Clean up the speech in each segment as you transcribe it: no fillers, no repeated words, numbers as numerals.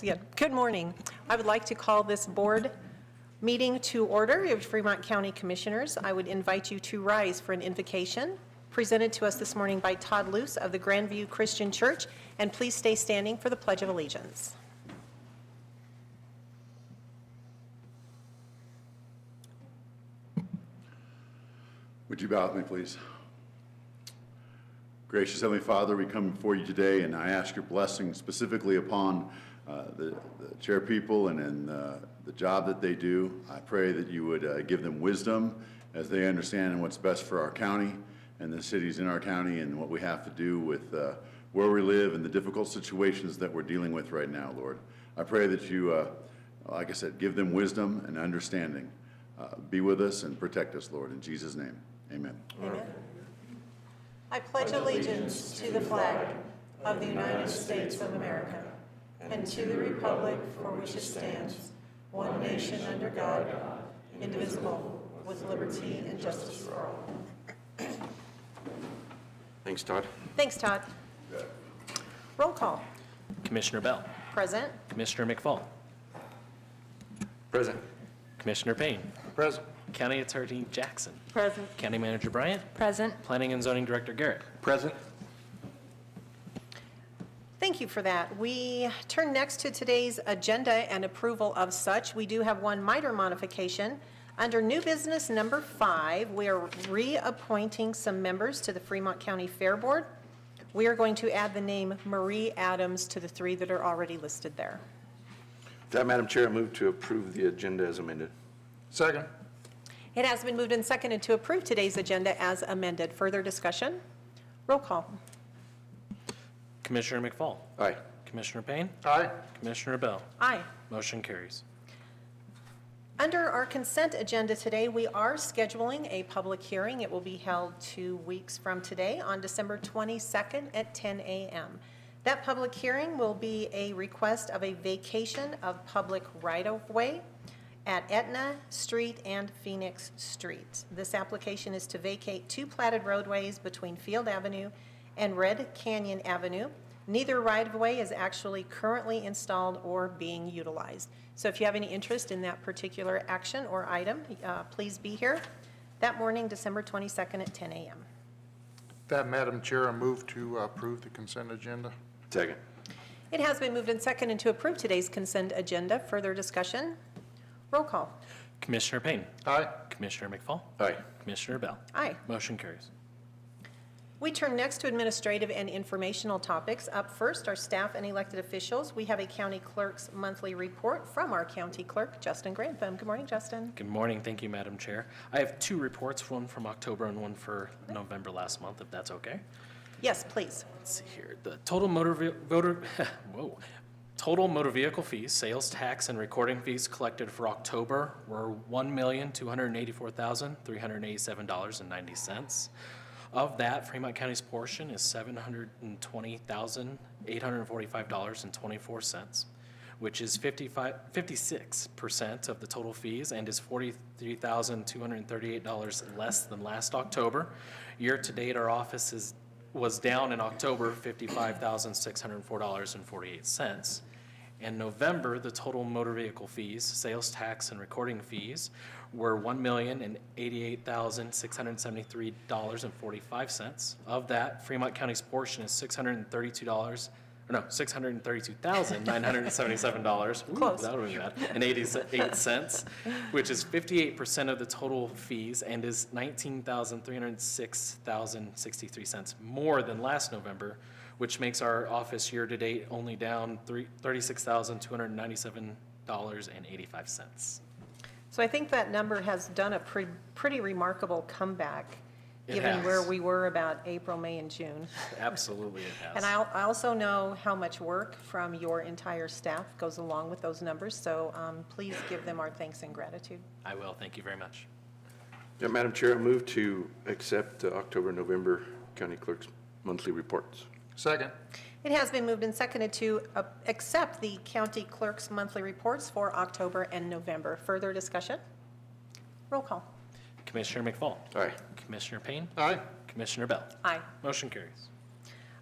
Good morning. I would like to call this board meeting to order of Fremont County Commissioners. I would invite you to rise for an invocation presented to us this morning by Todd Luce of the Grandview Christian Church, and please stay standing for the Pledge of Allegiance. Would you bow with me, please? Gracious Heavenly Father, we come before you today, and I ask your blessing specifically upon the chair people and the job that they do. I pray that you would give them wisdom as they understand what's best for our county and the cities in our county and what we have to do with where we live and the difficult situations that we're dealing with right now, Lord. I pray that you, like I said, give them wisdom and understanding. Be with us and protect us, Lord. In Jesus' name, amen. Amen. I pledge allegiance to the flag of the United States of America and to the republic for which it stands, one nation under God, indivisible, with liberty and justice for all. Thanks, Todd. Thanks, Todd. Roll call. Commissioner Bell. Present. Commissioner McFall. Present. Commissioner Payne. Present. County Attorney Jackson. Present. County Manager Bryant. Present. Planning and Zoning Director Garrett. Present. Thank you for that. We turn next to today's agenda and approval of such. We do have one minor modification. Under new business number 5, we are reappointing some members to the Fremont County Fair Board. We are going to add the name Marie Adams to the 3 that are already listed there. With that, Madam Chair, I move to approve the agenda as amended. Second. It has been moved and seconded to approve today's agenda as amended. Further discussion? Roll call. Commissioner McFall. Aye. Commissioner Payne. Aye. Commissioner Bell. Aye. Motion carries. Under our consent agenda today, we are scheduling a public hearing. It will be held 2 weeks from today on December 22nd at 10 a.m. That public hearing will be a request of a vacation of public right-of-way at Etna Street and Phoenix Street. This application is to vacate 2 platted roadways between Field Avenue and Red Canyon Avenue. Neither right-of-way is actually currently installed or being utilized. So if you have any interest in that particular action or item, please be here that morning, December 22nd at 10 a.m. That, Madam Chair, I move to approve the consent agenda. Second. It has been moved and seconded to approve today's consent agenda. Further discussion? Roll call. Commissioner Payne. Aye. Commissioner McFall. Aye. Commissioner Bell. Aye. Motion carries. We turn next to administrative and informational topics. Up first are staff and elected officials. We have a county clerk's monthly report from our county clerk, Justin Grantham. Good morning, Justin. Good morning. Thank you, Madam Chair. I have 2 reports, one from October and one for November last month, if that's okay. Yes, please. Let's see here. The total total motor vehicle fees, sales tax, and recording fees collected for October were $1,284,387.90. Of that, Fremont County's portion is $720,845.24, which is 56% of the total fees and is $43,238 less than last October. Year to date, our office was down in October $55,604.48. In November, the total motor vehicle fees, sales tax, and recording fees were $1,088,673.45. Of that, Fremont County's portion is $632,977. Close. That would be bad. And 88 cents, which is 58% of the total fees and is $19,306,063 more than last November, which makes our office year-to-date only down $36,297.85. So I think that number has done a pretty remarkable comeback, given where we were about April, May, and June. Absolutely it has. And I also know how much work from your entire staff goes along with those numbers, so please give them our thanks and gratitude. I will. Thank you very much. Yeah, Madam Chair, I move to accept October, November County Clerk's monthly reports. Second. It has been moved and seconded to accept the county clerk's monthly reports for October and November. Further discussion? Roll call. Commissioner McFall. Aye. Commissioner Payne. Aye. Commissioner Bell. Aye. Motion carries.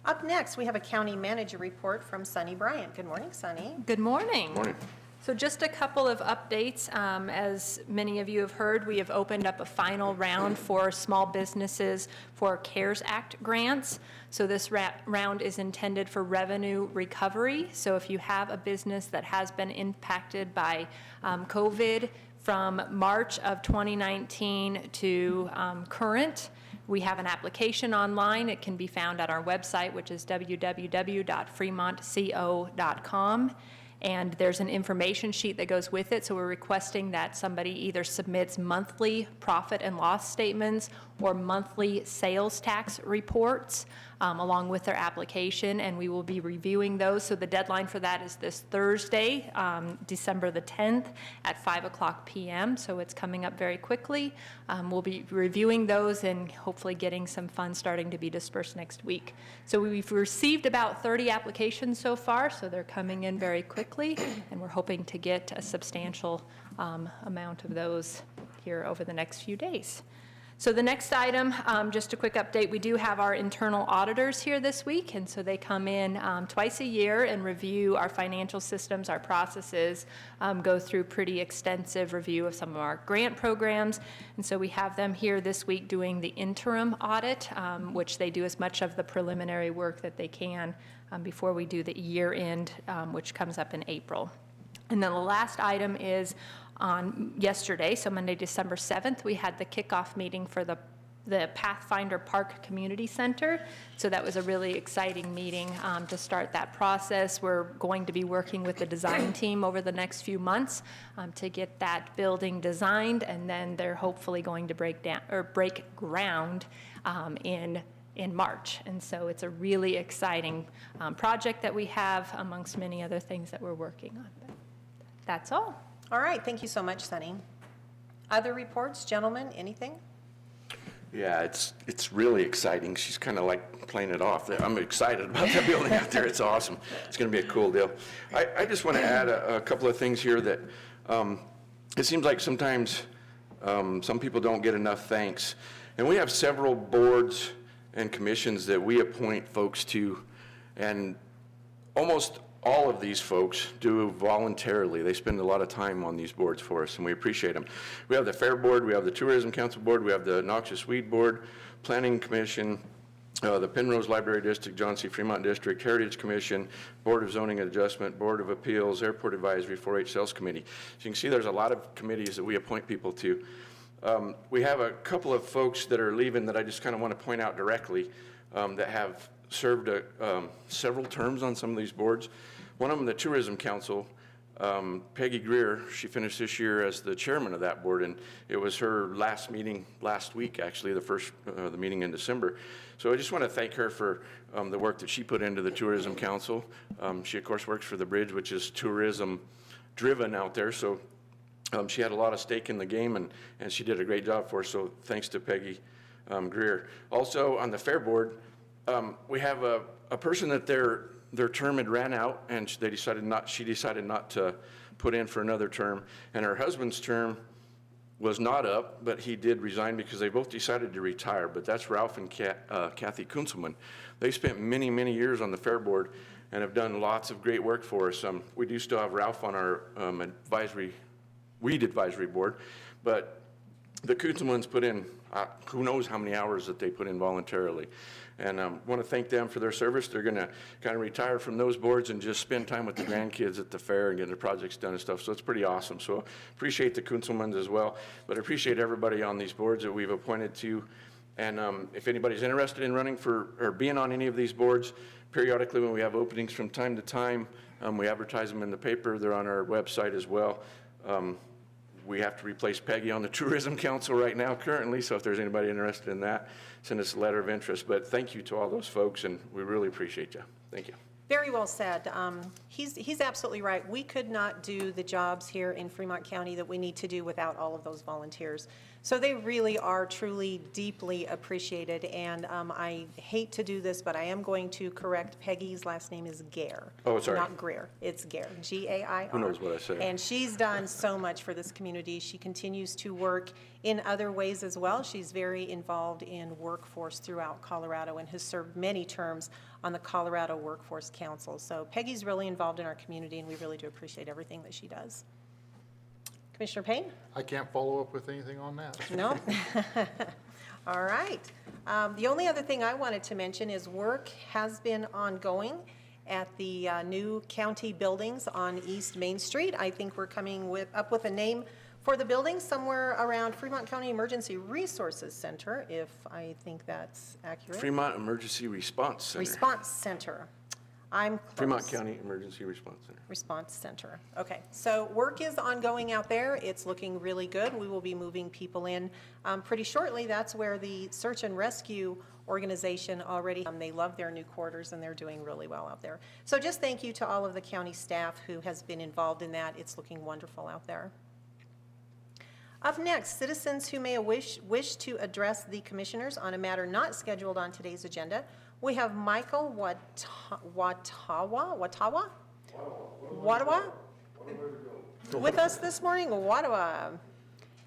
Up next, we have a county manager report from Sunny Bryant. Good morning, Sunny. Good morning. Morning. So just a couple of updates. As many of you have heard, we have opened up a final round for small businesses for CARES Act grants. So this round is intended for revenue recovery. So if you have a business that has been impacted by COVID from March of 2019 to current, we have an application online. It can be found at our website, which is www.fremontco.com. And there's an information sheet that goes with it. So we're requesting that somebody either submits monthly profit and loss statements or monthly sales tax reports along with their application, and we will be reviewing those. So the deadline for that is this Thursday, December the 10th at 5:00 p.m. So it's coming up very quickly. We'll be reviewing those and hopefully getting some funds starting to be dispersed next week. So we've received about 30 applications so far, so they're coming in very quickly, and we're hoping to get a substantial amount of those here over the next few days. So the next item, just a quick update, we do have our internal auditors here this week, and so they come in twice a year and review our financial systems, our processes, go through pretty extensive review of some of our grant programs, and so we have them here this week doing the interim audit, which they do as much of the preliminary work that they can before we do the year end, which comes up in April. And then the last item is on yesterday, so Monday, December 7th, we had the kickoff meeting for the Pathfinder Park Community Center. So that was a really exciting meeting to start that process. We're going to be working with the design team over the next few months to get that building designed, and then they're hopefully going to break ground in March. And so it's a really exciting project that we have amongst many other things that we're working on. But that's all. All right, thank you so much, Sunny. Other reports, gentlemen, anything? Yeah, it's really exciting. She's kind of like playing it off. I'm excited about that building out there. It's awesome. It's going to be a cool deal. I just want to add a couple of things here that it seems like sometimes some people don't get enough thanks. And we have several boards and commissions that we appoint folks to, and almost all of these folks do voluntarily. They spend a lot of time on these boards for us, and we appreciate them. We have the Fair Board, we have the Tourism Council Board, we have the Noxious Weed Board, Planning Commission, the Penrose Library District, John C. Fremont District, Heritage Commission, Board of Zoning and Adjustment, Board of Appeals, Airport Advisory, 4-H Sales Committee. So you can see there's a lot of committees that we appoint people to. We have a couple of folks that are leaving that I just kind of want to point out directly that have served several terms on some of these boards. One of them, the Tourism Council, Peggy Greer, she finished this year as the chairman of that board, and it was her last meeting last week, actually, the meeting in December. So I just want to thank her for the work that she put into the Tourism Council. She, of course, works for the Bridge, which is tourism-driven out there, so she had a lot of stake in the game, and she did a great job for us, so thanks to Peggy Greer. Also, on the Fair Board, we have a person that their term had ran out, and she decided not to put in for another term, and her husband's term was not up, but he did resign because they both decided to retire. But that's Ralph and Kathy Kunzelman. They spent many, many years on the Fair Board and have done lots of great work for us. We do still have Ralph on our weed advisory board, but the Kunzelmans put in who knows how many hours that they put in voluntarily. And I want to thank them for their service. They're going to kind of retire from those boards and just spend time with the grandkids at the fair and getting the projects done and stuff. So it's pretty awesome. So appreciate the Kunzelmans as well, but I appreciate everybody on these boards that we've appointed to. And if anybody's interested in running for or being on any of these boards, periodically when we have openings from time to time, we advertise them in the paper. They're on our website as well. We have to replace Peggy on the Tourism Council right now currently, so if there's anybody interested in that, send us a letter of interest. But thank you to all those folks, and we really appreciate you. Thank you. Very well said. He's absolutely right. We could not do the jobs here in Fremont County that we need to do without all of those volunteers. So they really are truly deeply appreciated, and I hate to do this, but I am going to correct Peggy's last name is Gair. Oh, sorry. Not Greer, it's Gair, G-A-I-R. Who knows what I say? And she's done so much for this community. She continues to work in other ways as well. She's very involved in workforce throughout Colorado and has served many terms on the Colorado Workforce Council. So Peggy's really involved in our community, and we really do appreciate everything that she does. Commissioner Payne? I can't follow up with anything on that. No? All right. The only other thing I wanted to mention is work has been ongoing at the new county buildings on East Main Street. I think we're coming up with a name for the building, somewhere around Fremont County Emergency Resources Center, if I think that's accurate. Fremont Emergency Response Center. Response Center. I'm close. Fremont County Emergency Response Center. Response Center. Okay, so work is ongoing out there. It's looking really good. We will be moving people in pretty shortly. That's where the search and rescue organization already, they love their new quarters and they're doing really well out there. So just thank you to all of the county staff who has been involved in that. It's looking wonderful out there. Up next, citizens who may wish to address the commissioners on a matter not scheduled on today's agenda. We have Michael Watawa with us this morning, Watawa,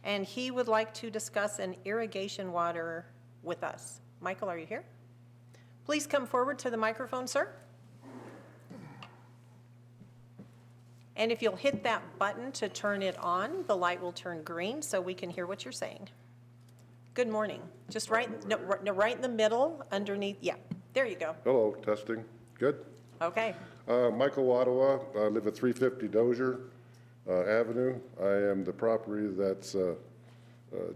and he would like to discuss an irrigation water with us. Michael, are you here? Please come forward to the microphone, sir. And if you'll hit that button to turn it on, the light will turn green so we can hear what you're saying. Good morning. Just right in the middle, underneath. Yeah, there you go. Hello, testing. Good. Okay. Michael Watawa. I live at 350 Dozier Avenue. I am the property that's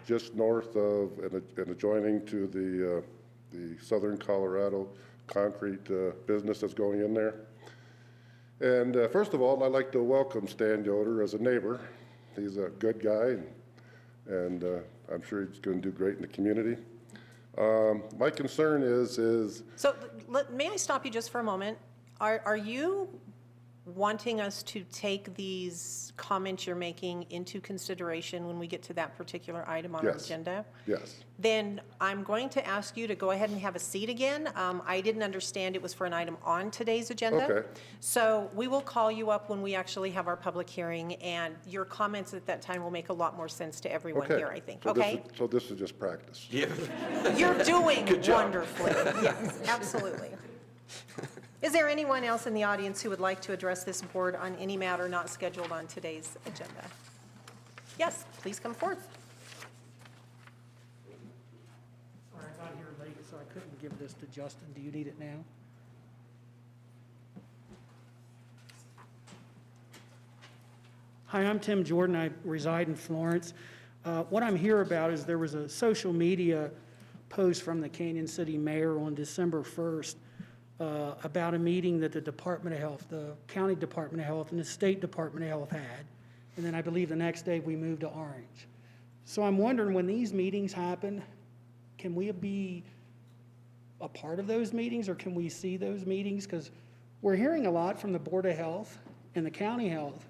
just north of and adjoining to the Southern Colorado concrete business that's going in there. And first of all, I'd like to welcome Stan Yoder as a neighbor. He's a good guy, and I'm sure he's going to do great in the community. My concern is. So may I stop you just for a moment? Are you wanting us to take these comments you're making into consideration when we get to that particular item on our Yes. agenda? Yes. Then I'm going to ask you to go ahead and have a seat again. I didn't understand it was for an item on today's agenda. Okay. So we will call you up when we actually have our public hearing, and your comments at that time will make a lot more sense to everyone Okay. here, I think. So Okay? this is just practice. Yeah. You're doing Good job. wonderfully. Yes, absolutely. Is there anyone else in the audience who would like to address this board on any matter not scheduled on today's agenda? Yes, please come forth. Sorry, I got here late, so I couldn't give this to Justin. Do you need it now? Hi, I'm Tim Jordan. I reside in Florence. What I'm here about is there was a social media post from the Canyon City mayor on December 1st about a meeting that the Department of Health, the County Department of Health, and the State Department of Health had. And then I believe the next day we moved to Orange. So I'm wondering, when these meetings happen, can we be a part of those meetings, or can we see those meetings? Because we're hearing a lot from the Board of Health and the County Health.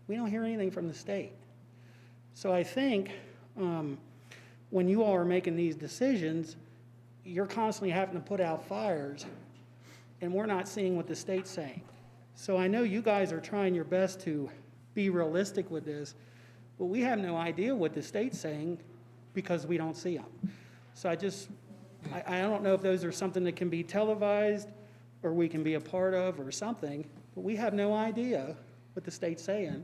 We don't hear anything from the state. So I think when you all are making these decisions, you're constantly having to put out fires, and we're not seeing what the state's saying. So I know you guys are trying your best to be realistic with this, but we have no idea what the state's saying because we don't see them. So I don't know if those are something that can be televised or we can be a part of or something, but we have no idea what the state's saying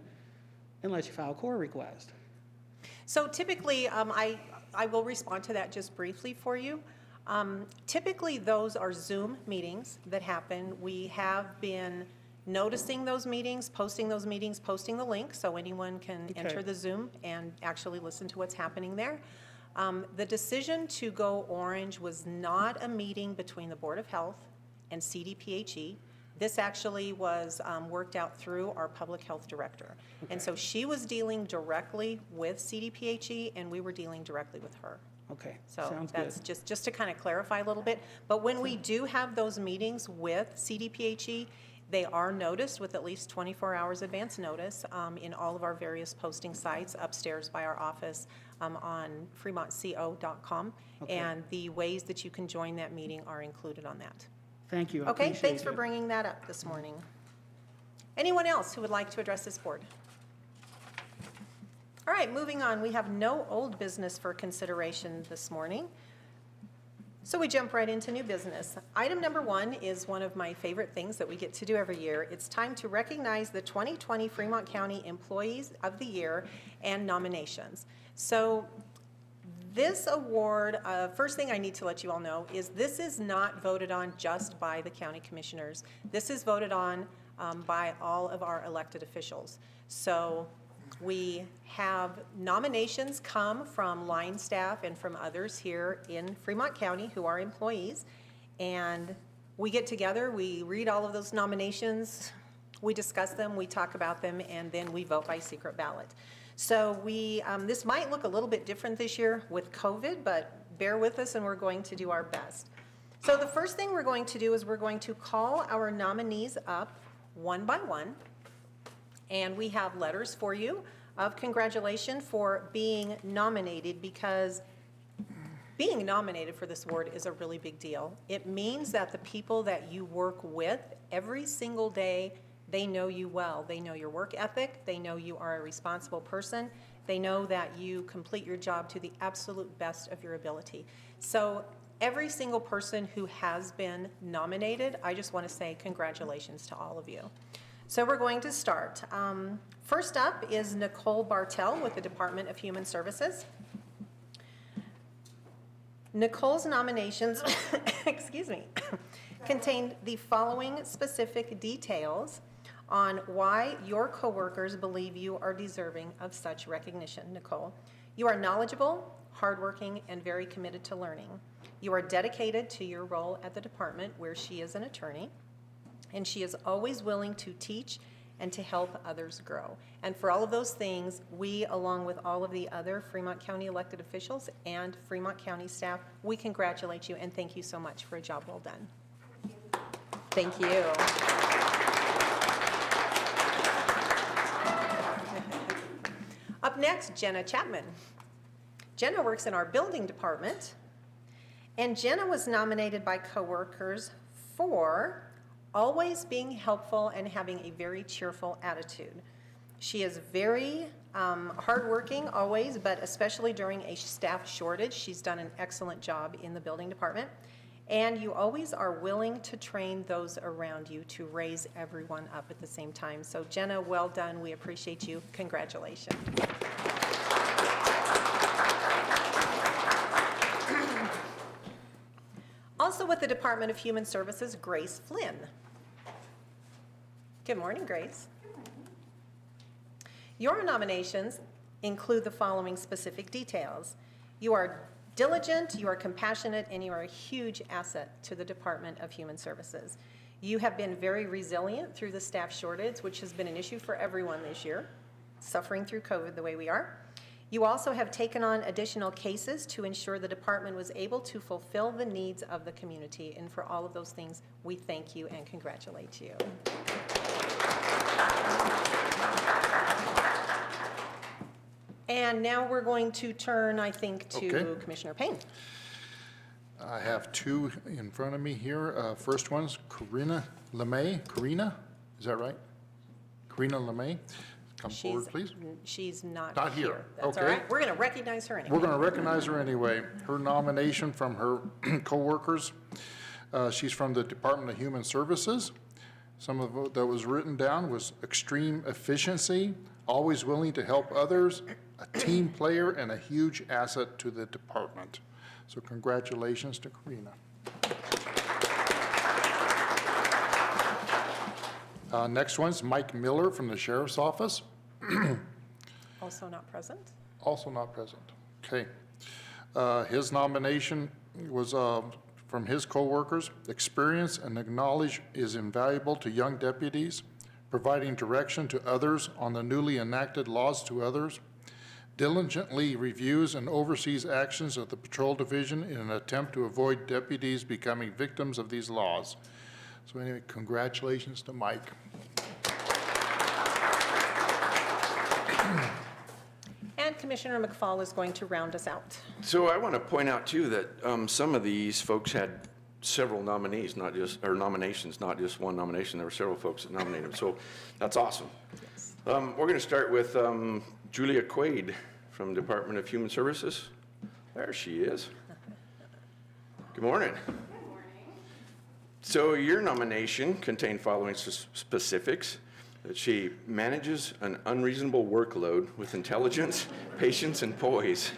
unless you file a court request. So typically, I will respond to that just briefly for you. Typically, those are Zoom meetings that happen. We have been noticing those meetings, posting the link so anyone can enter the Zoom and actually listen to what's happening there. The decision to go orange was not a meeting between the Board of Health and CDPHE. This actually was worked out through our public health director. And so she was dealing directly with CDPHE, and we were dealing directly with her. Okay, So sounds good. that's just to kind of clarify a little bit. But when we do have those meetings with CDPHE, they are noticed with at least 24 hours advance notice in all of our various posting sites upstairs by our office on fremontco.com. Okay. And the ways that you can join that meeting are included on that. Thank you, I Okay, appreciate thanks for that. bringing that up this morning. Anyone else who would like to address this board? All right, moving on. We have no old business for consideration this morning. So we jump right into new business. Item number 1 is one of my favorite things that we get to do every year. It's time to recognize the 2020 Fremont County Employees of the Year and nominations. So this award, first thing I need to let you all know is this is not voted on just by the county commissioners. This is voted on by all of our elected officials. So we have nominations come from line staff and from others here in Fremont County who are employees. And we get together, we read all of those nominations, we discuss them, we talk about them, and then we vote by secret ballot. So this might look a little bit different this year with COVID, but bear with us and we're going to do our best. So the first thing we're going to do is we're going to call our nominees up one by one. And we have letters for you of congratulations for being nominated, because being nominated for this award is a really big deal. It means that the people that you work with every single day, they know you well. They know your work ethic. They know you are a responsible person. They know that you complete your job to the absolute best of your ability. So every single person who has been nominated, I just want to say congratulations to all of you. So we're going to start. First up is Nicole Bartell with the Department of Human Services. Nicole's nominations, excuse me, contained the following specific details on why your coworkers believe you are deserving of such recognition. Nicole, you are knowledgeable, hardworking, and very committed to learning. You are dedicated to your role at the department where she is an attorney, and she is always willing to teach and to help others grow. And for all of those things, we, along with all of the other Fremont County elected officials and Fremont County staff, we congratulate you and thank you so much for a job well done. Thank you. Up next, Jenna Chapman. Jenna works in our building department, and Jenna was nominated by coworkers for always being helpful and having a very cheerful attitude. She is very hardworking always, but especially during a staff shortage, she's done an excellent job in the building department. And you always are willing to train those around you to raise everyone up at the same time. So Jenna, well done. We appreciate you. Congratulations. Also with the Department of Human Services, Grace Flynn. Good morning, Grace. Good morning. Your nominations include the following specific details. You are diligent, you are compassionate, and you are a huge asset to the Department of Human Services. You have been very resilient through the staff shortage, which has been an issue for everyone this year, suffering through COVID the way we are. You also have taken on additional cases to ensure the department was able to fulfill the needs of the community. And for all of those things, we thank you and congratulate you. And now we're going to turn, I think, to Okay. Commissioner Payne. I have two in front of me here. First one's Karina LeMay. Karina, is that right? Karina LeMay, come forward, please. She's not Not here. That's all Okay. right. We're going to recognize her anyway. We're going to recognize her anyway. Her nomination from her coworkers, she's from the Department of Human Services. Some of what that was written down was extreme efficiency, always willing to help others, a team player, and a huge asset to the department. So congratulations to Karina. Next one's Mike Miller from the Sheriff's Office. Also not present. Also not present. Okay. His nomination was from his coworkers. Experience and knowledge is invaluable to young deputies, providing direction to others on the newly enacted laws to others, diligently reviews and oversees actions of the Patrol Division in an attempt to avoid deputies becoming victims of these laws. So anyway, congratulations to Mike. And Commissioner McFall is going to round us out. So I want to point out too that some of these folks had several nominees, not just, or nominations, not just one nomination. There were several folks that nominated them. So that's awesome. We're going to start with Julia Quaid from Department of Human Services. There she is. Good morning. Good morning. So your nomination contained following specifics: that she manages an unreasonable workload with intelligence, patience, and poise.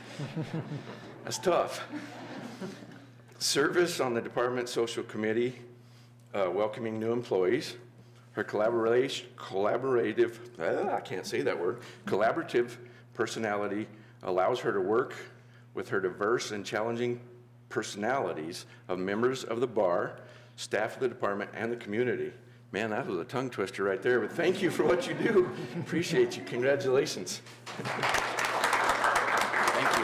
That's tough. Service on the Department Social Committee, welcoming new employees. Her collaborative personality allows her to work with her diverse and challenging personalities of members of the bar, staff of the department, and the community. Man, that was a tongue twister right there, but thank you for what you do. Appreciate you. Congratulations. Thank you.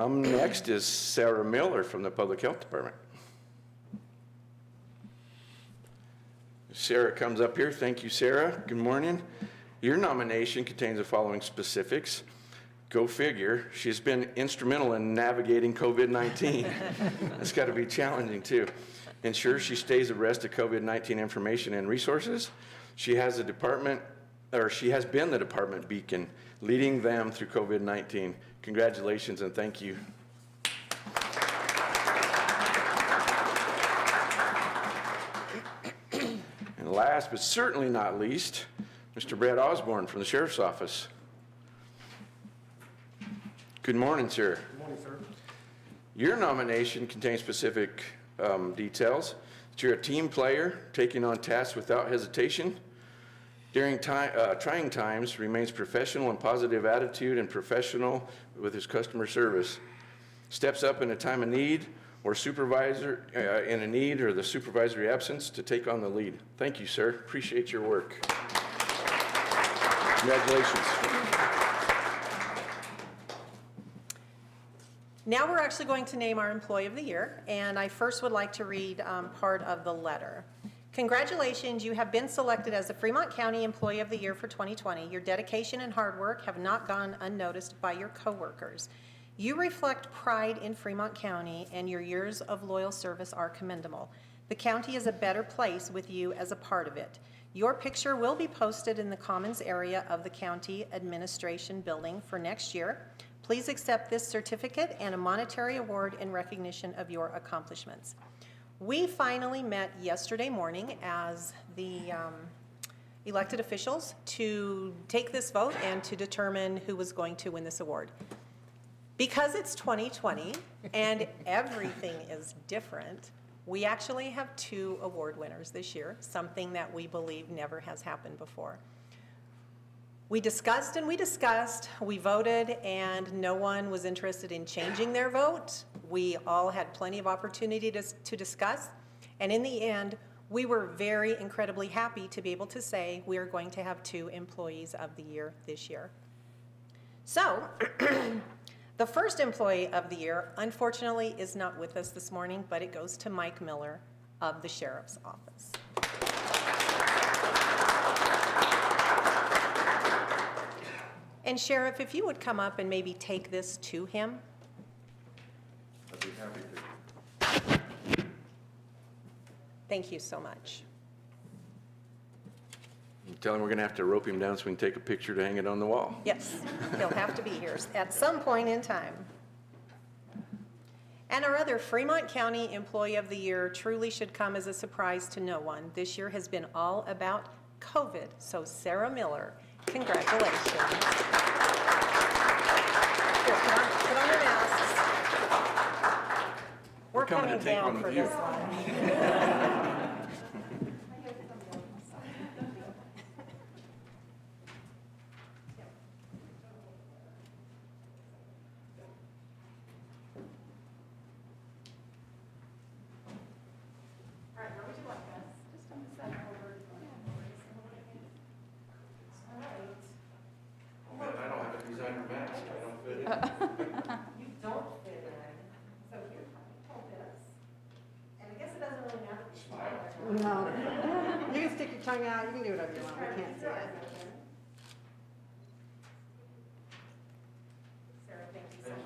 Next is Sarah Miller from the Public Health Department. Sarah comes up here. Thank you, Sarah. Good morning. Your nomination contains the following specifics. Go figure. She's been instrumental in navigating COVID-19. That's got to be challenging, too. Ensure she stays abreast of COVID-19 information and resources. She has been the department beacon, leading them through COVID-19. Congratulations and thank you. And last but certainly not least, Mr. Brad Osborne from the Sheriff's Office. Good morning, sir. Good morning, sir. Your nomination contains specific details. That you're a team player, taking on tasks without hesitation. During trying times, remains professional and positive attitude and professional with his customer service. Steps up in a time of need or supervisor in a need or the supervisory absence to take on the lead. Thank you, sir. Appreciate your work. Congratulations. Now we're actually going to name our Employee of the Year, and I first would like to read part of the letter. Congratulations, you have been selected as the Fremont County Employee of the Year for 2020. Your dedication and hard work have not gone unnoticed by your coworkers. You reflect pride in Fremont County, and your years of loyal service are commendable. The county is a better place with you as a part of it. Your picture will be posted in the Commons area of the County Administration Building for next year. Please accept this certificate and a monetary award in recognition of your accomplishments. We finally met yesterday morning as the elected officials to take this vote and to determine who was going to win this award. Because it's 2020 and everything is different, we actually have 2 award winners this year, something that we believe never has happened before. We discussed and we discussed, we voted, and no one was interested in changing their vote. We all had plenty of opportunity to discuss, and in the end, we were very incredibly happy to be able to say we are going to have 2 Employees of the Year this year. So, the first Employee of the Year, unfortunately, is not with us this morning, but it goes to Mike Miller of the Sheriff's Office. And Sheriff, if you would come up and maybe take this to him. I'd be happy to. Thank you so much. Tell him we're going to have to rope him down so we can take a picture to hang it on the wall. Yes, he'll have to be here at some point in time. And our other Fremont County Employee of the Year truly should come as a surprise to no one. This year has been all about COVID, so Sarah Miller, congratulations. Here, put on your masks. We're coming down for this one. All right. You don't fit in. So here, hold this. And I guess it doesn't really matter. No. You can stick your tongue out, you can do whatever you want, we can't see it. Sarah, thank you so much.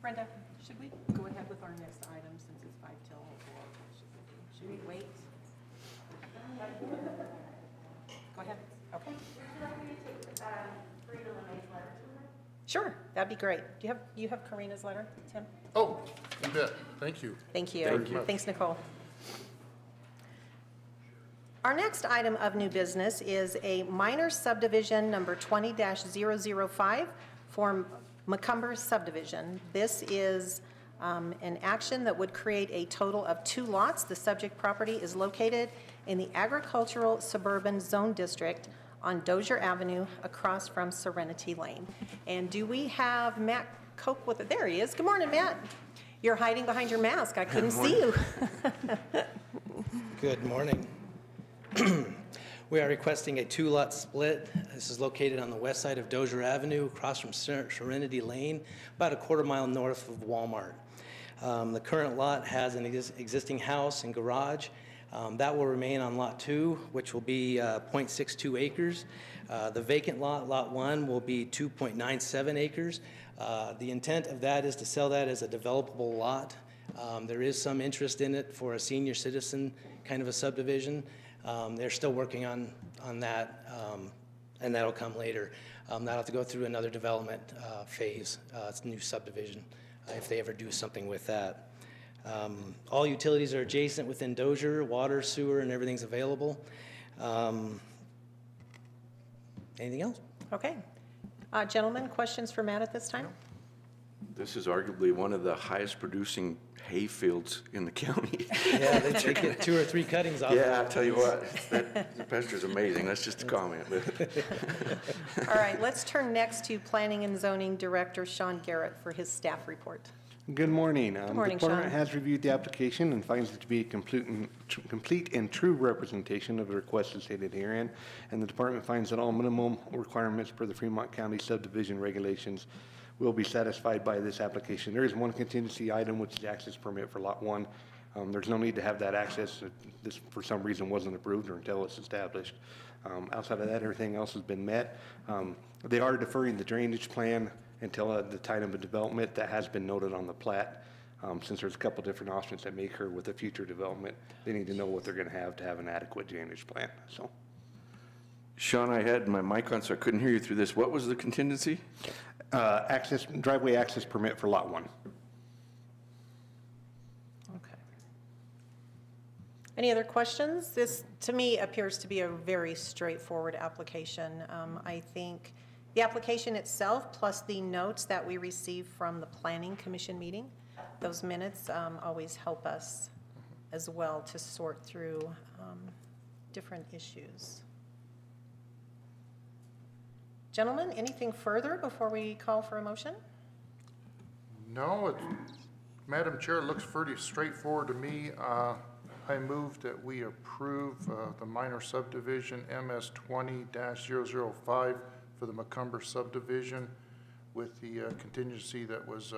Brenda, should we go ahead with our next item since it's 5 till 4? Should we wait? Go ahead. Okay. Sure, that'd be great. Do you have Karina's letter, Tim? Oh, you bet. Thank you. Thank you. Thank you. Thanks, Nicole. Our next item of new business is a minor subdivision number 20-005 for McCumber subdivision. This is an action that would create a total of 2 lots. The subject property is located in the agricultural suburban zone district on Dozier Avenue across from Serenity Lane. And do we have Matt Cope with it? There he is. Good morning, Matt. You're hiding behind your mask. I couldn't see you. Good morning. We are requesting a 2-lot split. This is located on the west side of Dozier Avenue, across from Serenity Lane, about a quarter-mile north of Walmart. The current lot has an existing house and garage. That will remain on Lot 2, which will be 0.62 acres. The vacant lot, Lot 1, will be 2.97 acres. The intent of that is to sell that as a developable lot. There is some interest in it for a senior citizen kind of a subdivision. They're still working on that, and that'll come later. That'll have to go through another development phase. It's a new subdivision, if they ever do something with that. All utilities are adjacent within Dozier, water, sewer, and everything's available. Anything else? Okay. Gentlemen, questions for Matt at this time? This is arguably one of the highest producing hay fields in the county. Yeah, they get 2 or 3 cuttings off. Yeah, I'll tell you what, the pasture's amazing. That's just a comment. All right, let's turn next to Planning and Zoning Director Sean Garrett for his staff report. Good morning. Good morning, The department Sean. has reviewed the application and finds it to be a complete and true representation of the request as stated herein, and the department finds that all minimum requirements per the Fremont County subdivision regulations will be satisfied by this application. There is one contingency item, which is access permit for Lot 1. There's no need to have that access. This, for some reason, wasn't approved or until it's established. Outside of that, everything else has been met. They are deferring the drainage plan until the time of development. That has been noted on the plat. Since there's a couple different options that may occur with the future development, they need to know what they're going to have an adequate drainage plan. So, Sean, I had my mic on, so I couldn't hear you through this. What was the contingency? driveway access permit for Lot 1. Okay. Any other questions? This, to me, appears to be a very straightforward application. I think the application itself, plus the notes that we received from the Planning Commission meeting, those minutes always help us as well to sort through different issues. Gentlemen, anything further before we call for a motion? No, Madam Chair, it looks pretty straightforward to me. I move that we approve the minor subdivision MS 20-005 for the McCumber subdivision with the contingency that was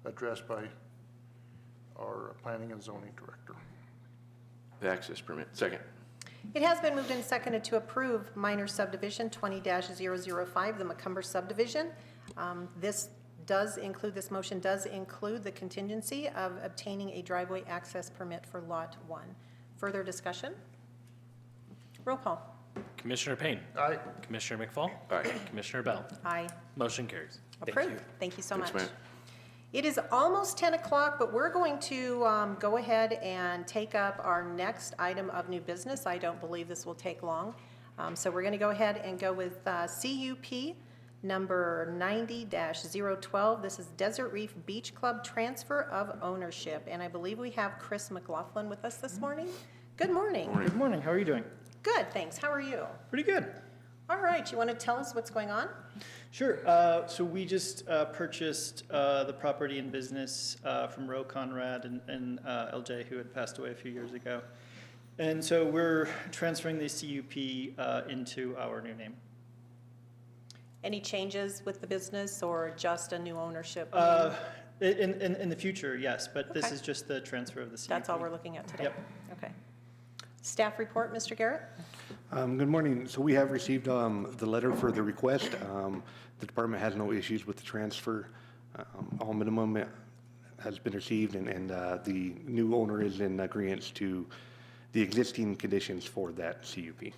addressed by our Planning and Zoning Director. The access permit. Second. It has been moved and seconded to approve minor subdivision 20-005, the McCumber subdivision. This motion does include the contingency of obtaining a driveway access permit for Lot 1. Further discussion? Roll call. Commissioner Payne. Aye. Commissioner McFall. Aye. Commissioner Bell. Aye. Motion carries. Approved. Thank you so much. Thanks, Matt. It is almost 10 o'clock, but we're going to go ahead and take up our next item of new business. I don't believe this will take long. So we're going to go ahead and go with CUP number 90-012. This is Desert Reef Beach Club transfer of ownership. And I believe we have Chris McLaughlin with us this morning. Good morning. Good morning. How are you doing? Good, thanks. How are you? Pretty good. All right, you want to tell us what's going on? Sure. So we just purchased the property and business from Roe Conrad and LJ, who had passed away a few years ago. And so we're transferring the CUP into our new name. Any changes with the business or just a new ownership? In the future, yes, but this Okay. is just the transfer of the CUP. That's all we're looking at today? Yep. Okay. Staff report, Mr. Garrett? Good morning. So we have received the letter for the request. The department has no issues with the transfer. All minimum has been received, and the new owner is in agreement to the existing conditions for that CUP.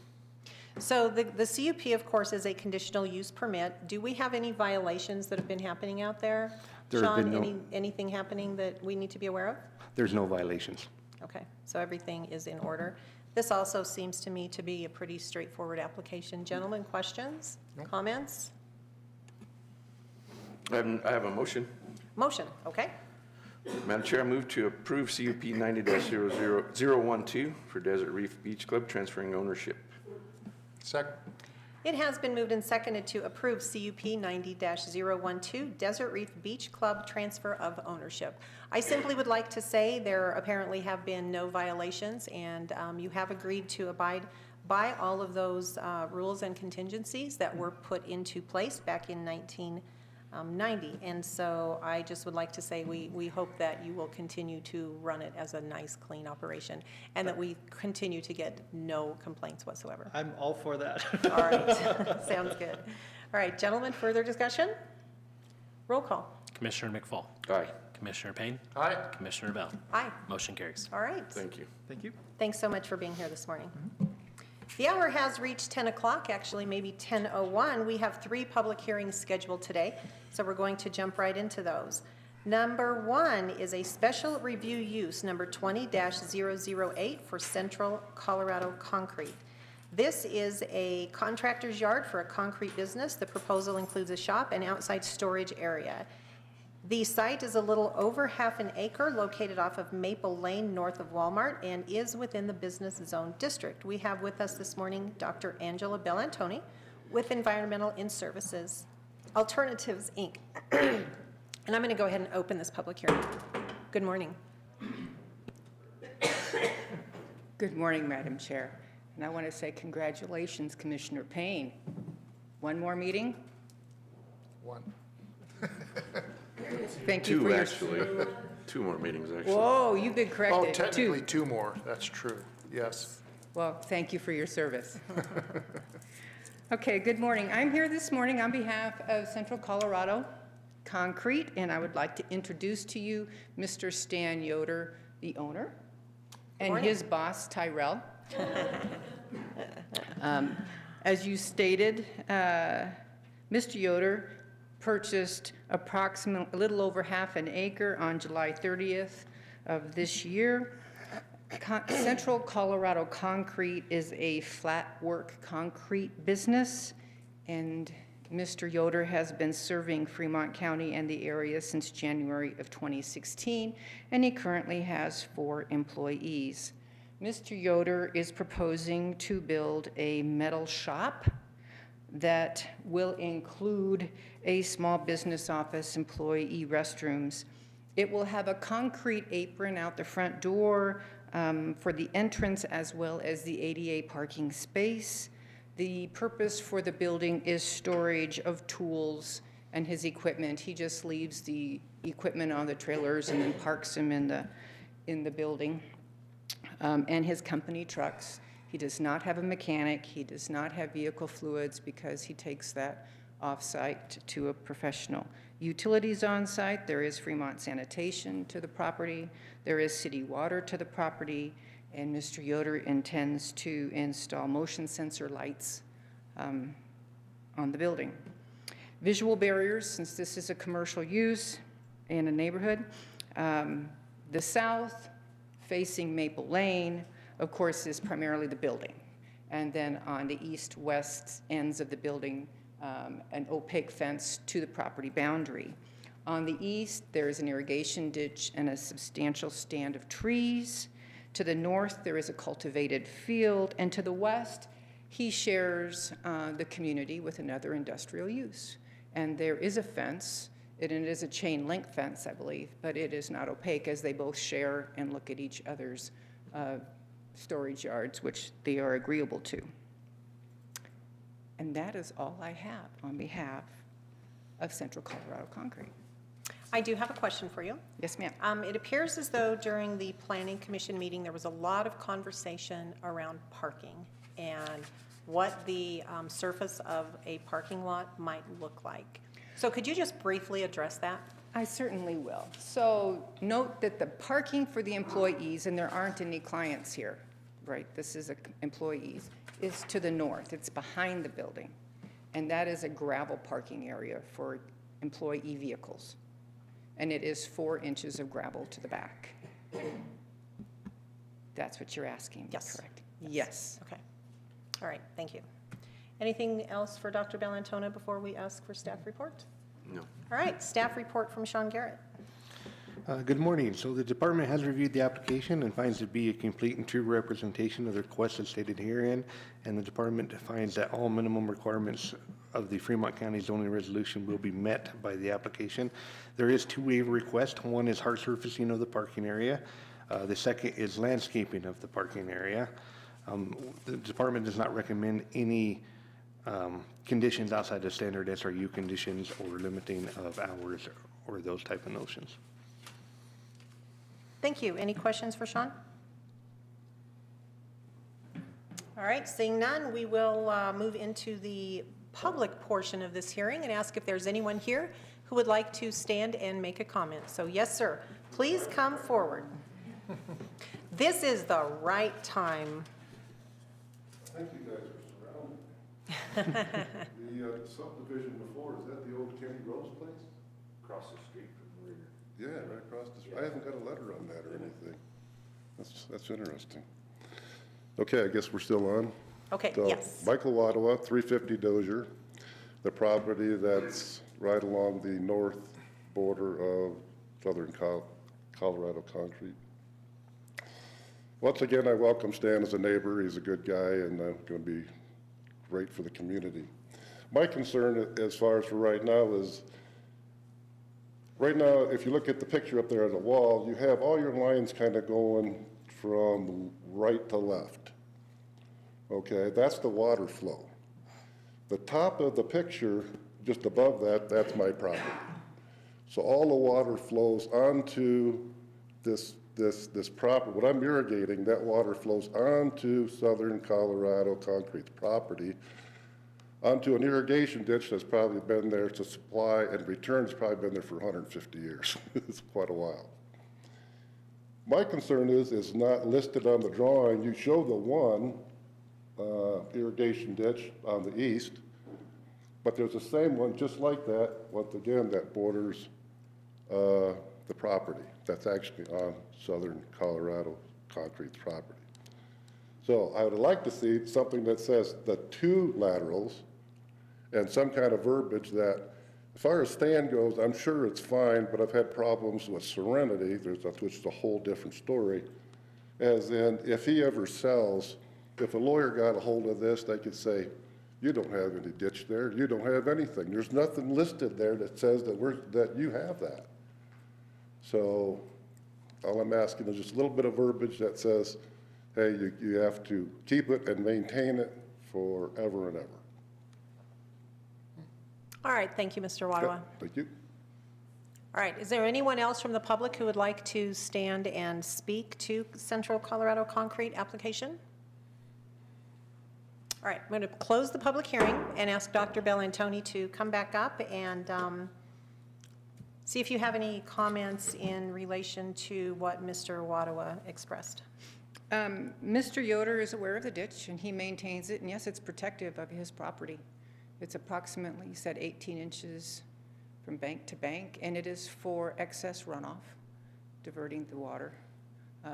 So the CUP, of course, is a conditional use permit. Do we have any violations that have been happening out there? There have been Sean, anything happening that we need to be aware of? There's no violations. Okay, so everything is in order. This also seems to me to be a pretty straightforward application. Gentlemen, questions, comments? I have a motion. Motion, okay. Madam Chair, I move to approve CUP 90-00012 for Desert Reef Beach Club, transferring ownership. Second. It has been moved and seconded to approve CUP 90-012 Desert Reef Beach Club transfer of ownership. I simply would like to say there apparently have been no violations, and you have agreed to abide by all of those rules and contingencies that were put into place back in 1990. And so I just would like to say we hope that you will continue to run it as a nice, clean operation, and that we continue to get no complaints whatsoever. I'm all for that. All right, sounds good. All right, gentlemen, further discussion? Roll call. Commissioner McFall. Aye. Commissioner Payne. Aye. Commissioner Bell. Aye. Motion carries. All right. Thank you. Thank you. Thanks so much for being here this morning. The hour has reached 10 o'clock, actually maybe 10:01. We have 3 public hearings scheduled today, so we're going to jump right into those. Number 1 is a special review use, number 20-008 for Central Colorado Concrete. This is a contractor's yard for a concrete business. The proposal includes a shop and outside storage area. The site is a little over half an acre located off of Maple Lane north of Walmart and is within the business zone district. We have with us this morning Dr. Angela Bellantoni with Environmental Services Alternatives, Inc. And I'm going to go ahead and open this public hearing. Good morning. Good morning, Madam Chair. And I want to say congratulations, Commissioner Payne. One more meeting? One. Thank you Two, for your... actually. 2 more meetings, actually. Whoa, you've been Oh, corrected. technically 2 more. That's true. Yes. Well, thank you for your service. Okay, good morning. I'm here this morning on behalf of Central Colorado Concrete, and I would like to introduce to you Mr. Stan Yoder, the owner, and his boss, Tyrell. As you stated, Mr. Yoder purchased approximately a little over half an acre on July 30th of this year. Central Colorado Concrete is a flat work concrete business, and Mr. Yoder has been serving Fremont County and the area since January of 2016, and he currently has 4 employees. Mr. Yoder is proposing to build a metal shop that will include a small business office, employee restrooms. It will have a concrete apron out the front door for the entrance as well as the ADA parking space. The purpose for the building is storage of tools and his equipment. He just leaves the equipment on the trailers and then parks them in the building. And his company trucks. He does not have a mechanic. He does not have vehicle fluids because he takes that off-site to a professional. Utilities on site, there is Fremont Sanitation to the property, there is city water to the property, and Mr. Yoder intends to install motion sensor lights on the building. Visual barriers, since this is a commercial use in a neighborhood, the south facing Maple Lane, of course, is primarily the building. And then on the east-west ends of the building, an opaque fence to the property boundary. On the east, there is an irrigation ditch and a substantial stand of trees. To the north, there is a cultivated field. And to the west, he shares the community with another industrial use. And there is a fence, and it is a chain link fence, I believe, but it is not opaque as they both share and look at each other's storage yards, which they are agreeable to. And that is all I have on behalf of Central Colorado Concrete. I do have a question for you. Yes, ma'am. It appears as though during the Planning Commission meeting, there was a lot of conversation around parking and what the surface of a parking lot might look like. So could you just briefly address that? I certainly will. So note that the parking for the employees, and there aren't any clients here, right? This is employees, is to the north. It's behind the building. And that is a gravel parking area for employee vehicles. And it is 4 inches of gravel to the back. That's what you're asking, Yes. correct? Yes. Okay. All right, thank you. Anything else for Dr. Bellantona before we ask for staff report? No. All right, staff report from Sean Garrett. Good morning. So the department has reviewed the application and finds it to be a complete and true representation of the request as stated herein, and the department finds that all minimum requirements of the Fremont County zoning resolution will be met by the application. There is 2 waiver requests. One is hard surfacing of the parking area. The second is landscaping of the parking area. The department does not recommend any conditions outside the standard SRU conditions or limiting of hours or those type of notions. Thank you. Any questions for Sean? All right, seeing none, we will move into the public portion of this hearing and ask if there's anyone here who would like to stand and make a comment. So yes, sir, please come forward. This is the right time. I think you guys are surrounded. The subdivision before, is that the old Kenny Rose place? Across the street from where you're... Yeah, right across the street. I haven't got a letter on that or anything. That's interesting. Okay, I guess we're still on. Okay, So, yes. Michael Wattawa, 350 Dozier, the property that's right along the north border of Southern Colorado Concrete. Once again, I welcome Stan as a neighbor. He's a good guy and going to be great for the community. My concern as far as for right now is, right now, if you look at the picture up there on the wall, you have all your lines kind of going from right to left. Okay, that's the water flow. The top of the picture, just above that, that's my property. So all the water flows onto this property. What I'm irrigating, that water flows onto Southern Colorado Concrete property, onto an irrigation ditch that's probably been there to supply, and return's probably been there for 150 years. It's quite a while. My concern is not listed on the drawing. You show the one irrigation ditch on the east, but there's the same one just like that, once again, that borders the property. That's actually on Southern Colorado Concrete's property. So I would like to see something that says the 2 laterals and some kind of verbiage that, as far as Stan goes, I'm sure it's fine, but I've had problems with Serenity, which is a whole different story, as in if he ever sells, if a lawyer got a hold of this, they could say, you don't have any ditch there, you don't have anything. There's nothing listed there that says that you have that. So all I'm asking is just a little bit of verbiage that says, hey, you have to keep it and maintain it forever and ever. All right, thank you, Mr. Wattawa. Thank you. All right, is there anyone else from the public who would like to stand and speak to Central Colorado Concrete application? All right, I'm going to close the public hearing and ask Dr. Bellantoni to come back up and see if you have any comments in relation to what Mr. Wattawa expressed. Mr. Yoder is aware of the ditch, and he maintains it, and yes, it's protective of his property. It's approximately, he said, 18 inches from bank to bank, and it is for excess runoff, diverting the water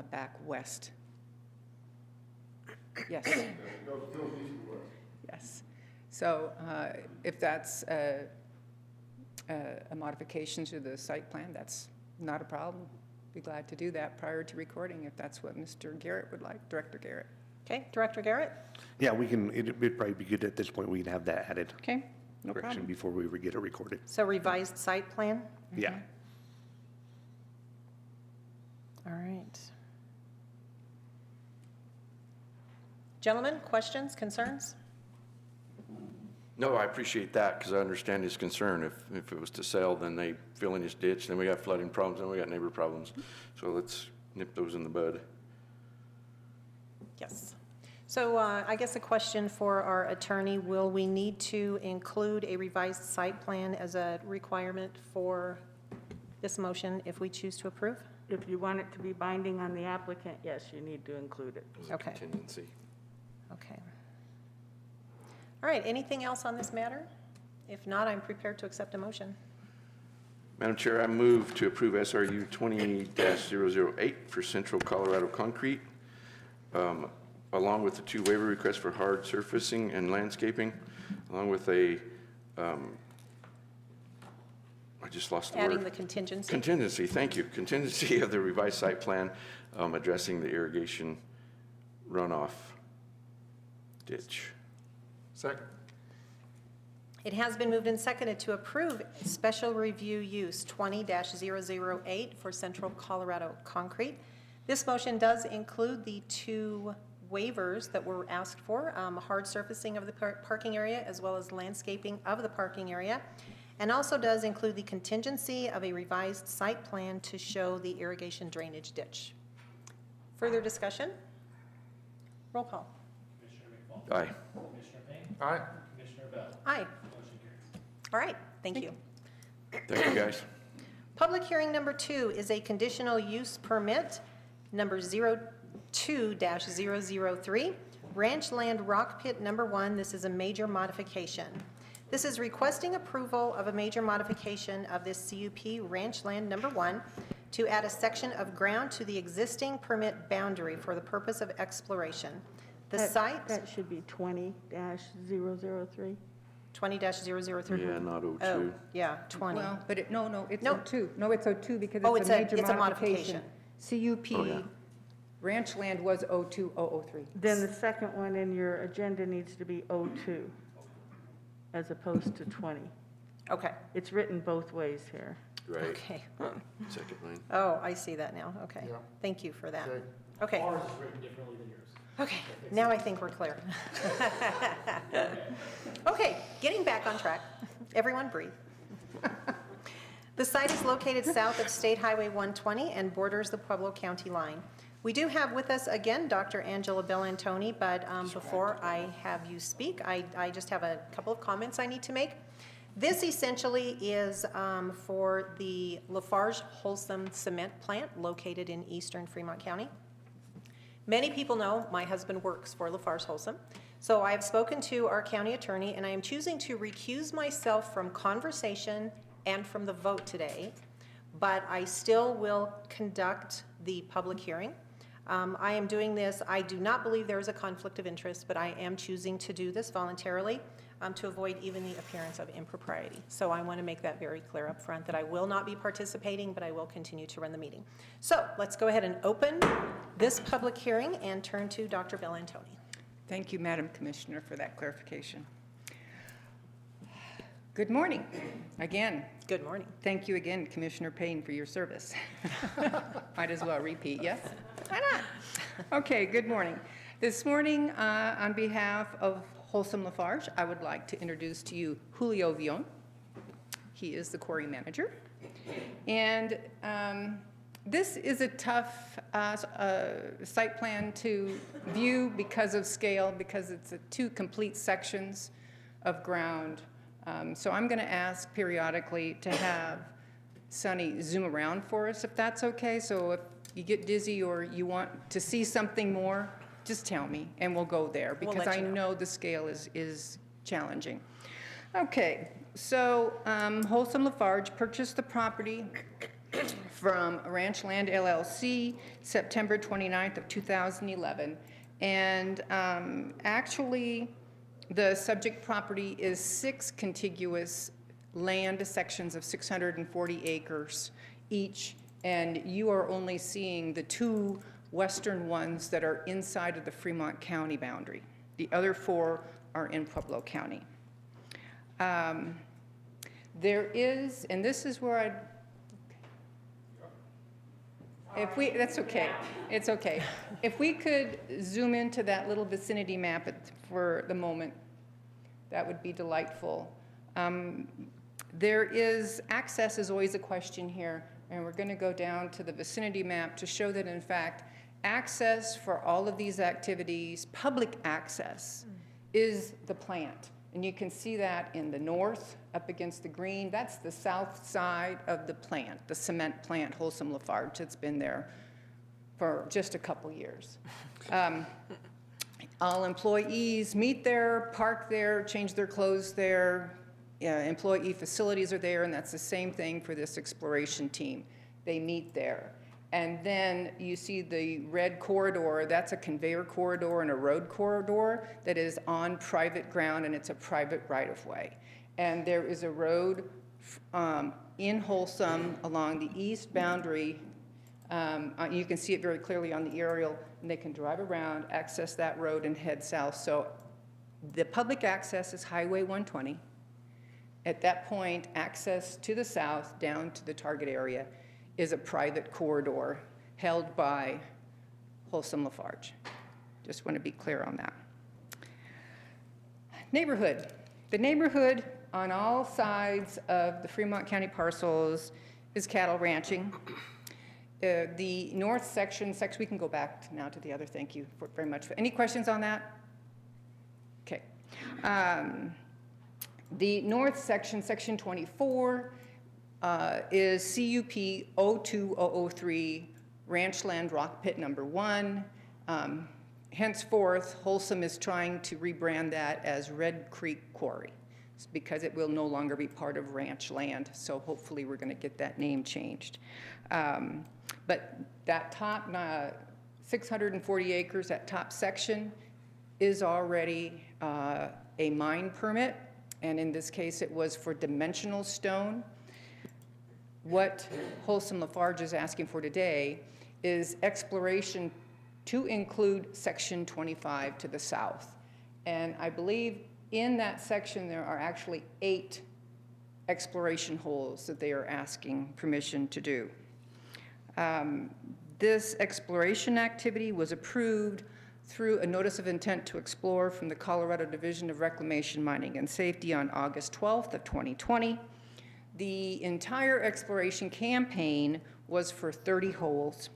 back west. Yes. Yes. So if that's a modification to the site plan, that's not a problem. Be glad to do that prior to recording if that's what Mr. Garrett would like, Director Garrett. Okay, Director Garrett? Yeah, we can, it'd probably be good at this point, we can have that added Okay, no correction problem. before we get it recorded. So revised site plan? Yeah. All right. Gentlemen, questions, concerns? No, I appreciate that, because I understand his concern. If it was to sell, then they fill in his ditch, then we got flooding problems, then we got neighbor problems. So let's nip those in the bud. Yes. So I guess a question for our attorney, will we need to include a revised site plan as a requirement for this motion if we choose to approve? If you want it to be binding on the applicant, yes, you need to include it. As a Okay. contingency. Okay. All right, anything else on this matter? If not, I'm prepared to accept a motion. Madam Chair, I move to approve SRU 20-008 for Central Colorado Concrete, along with the 2 waiver requests for hard surfacing and landscaping, along with a, I just lost the word. Adding the contingency. Contingency, thank you. Contingency of the revised site plan addressing the irrigation runoff ditch. Second. It has been moved and seconded to approve special review use 20-008 for Central Colorado Concrete. This motion does include the 2 waivers that were asked for, hard surfacing of the parking area as well as landscaping of the parking area, and also does include the contingency of a revised site plan to show the irrigation drainage ditch. Further discussion? Roll call. Aye. Aye. Aye. All right, thank you. Thank you, guys. Public hearing number 2 is a conditional use permit, number 02-003, Ranch Land Rock Pit number 1. This is a major modification. This is requesting approval of a major modification of this CUP Ranch Land number 1 to add a section of ground to the existing permit boundary for the purpose of exploration. The site, That should be 20-003. 20-003. Yeah, not 02. Oh, yeah, 20. Well, but no, it's No. 02. No, it's 02 because Oh, it's a major it's a modification. Oh, yeah. CUP, ranch land was 02003. Then the second one in your agenda needs to be 02 as opposed to 20. Okay, It's written both ways here. Right, okay. second line. Oh, I see that now, okay. Yeah. Thank you for that. Okay. Okay. Ours is written differently than yours. Okay, now I think we're clear. Okay, getting back on track. Everyone breathe. The site is located south of State Highway 120 and borders the Pueblo County line. We do have with us again Dr. Angela Bellantoni, but before I have you speak, I just have a couple of comments I need to make. This essentially is for the Lafarge Wholesome Cement Plant located in eastern Fremont County. Many people know my husband works for Lafarge Wholesome, so I have spoken to our county attorney, and I am choosing to recuse myself from conversation and from the vote today, but I still will conduct the public hearing. I am doing this, I do not believe there is a conflict of interest, but I am choosing to do this voluntarily to avoid even the appearance of impropriety. So I want to make that very clear up front that I will not be participating, but I will continue to run the meeting. So let's go ahead and open this public hearing and turn to Dr. Bellantoni. Thank you, Madam Commissioner, for that clarification. Good morning, again. Good morning. Thank you again, Commissioner Payne, for your service. Might as well repeat, yes? Why not? Okay, good morning. This morning, on behalf of Wholesome Lafarge, I would like to introduce to you Julio Villon. He is the quarry manager. And this is a tough site plan to view because of scale, because it's 2 complete sections of ground. So I'm going to ask periodically to have Sonny zoom around for us, if that's okay. So if you get dizzy or you want to see something more, just tell me and we'll go there, because I know the scale is challenging. Okay, so Wholesome Lafarge purchased the property from Ranch Land LLC September 29th of 2011. And actually, the subject property is 6 contiguous land sections of 640 acres each, and you are only seeing the 2 western ones that are inside of the Fremont County boundary. The other 4 are in Pueblo County. There is, and this is where that's okay, it's okay. If we could zoom into that little vicinity map for the moment, that would be delightful. Access is always a question here, and we're going to go down to the vicinity map to show that, in fact, access for all of these activities, public access, is the plant. And you can see that in the north, up against the green. That's the south side of the plant, the cement plant, Wholesome Lafarge, that's been there for just a couple years. All employees meet there, park there, change their clothes there. Employee facilities are there, and that's the same thing for this exploration team. They meet there. And then you see the red corridor, that's a conveyor corridor and a road corridor that is on private ground, and it's a private right-of-way. And there is a road in Wholesome along the east boundary. You can see it very clearly on the aerial, and they can drive around, access that road, and head south. So the public access is Highway 120. At that point, access to the south down to the target area is a private corridor held by Wholesome Lafarge. Just want to be clear on that. Neighborhood. The neighborhood on all sides of the Fremont County parcels is cattle ranching. The north section, we can go back now to the other, thank you very much. Any questions on that? Okay. The north section, section 24, is CUP 02003, Ranchland Rock Pit number 1. Henceforth, Wholesome is trying to rebrand that as Red Creek Quarry because it will no longer be part of ranch land. So hopefully we're going to get that name changed. But that top 640 acres, that top section, is already a mine permit. And in this case, it was for dimensional stone. What Wholesome Lafarge is asking for today is exploration to include section 25 to the south. And I believe in that section there are actually 8 exploration holes that they are asking permission to do. This exploration activity was approved through a notice of intent to explore from the Colorado Division of Reclamation, Mining, and Safety on August 12th of 2020. The entire exploration campaign was for 30 holes.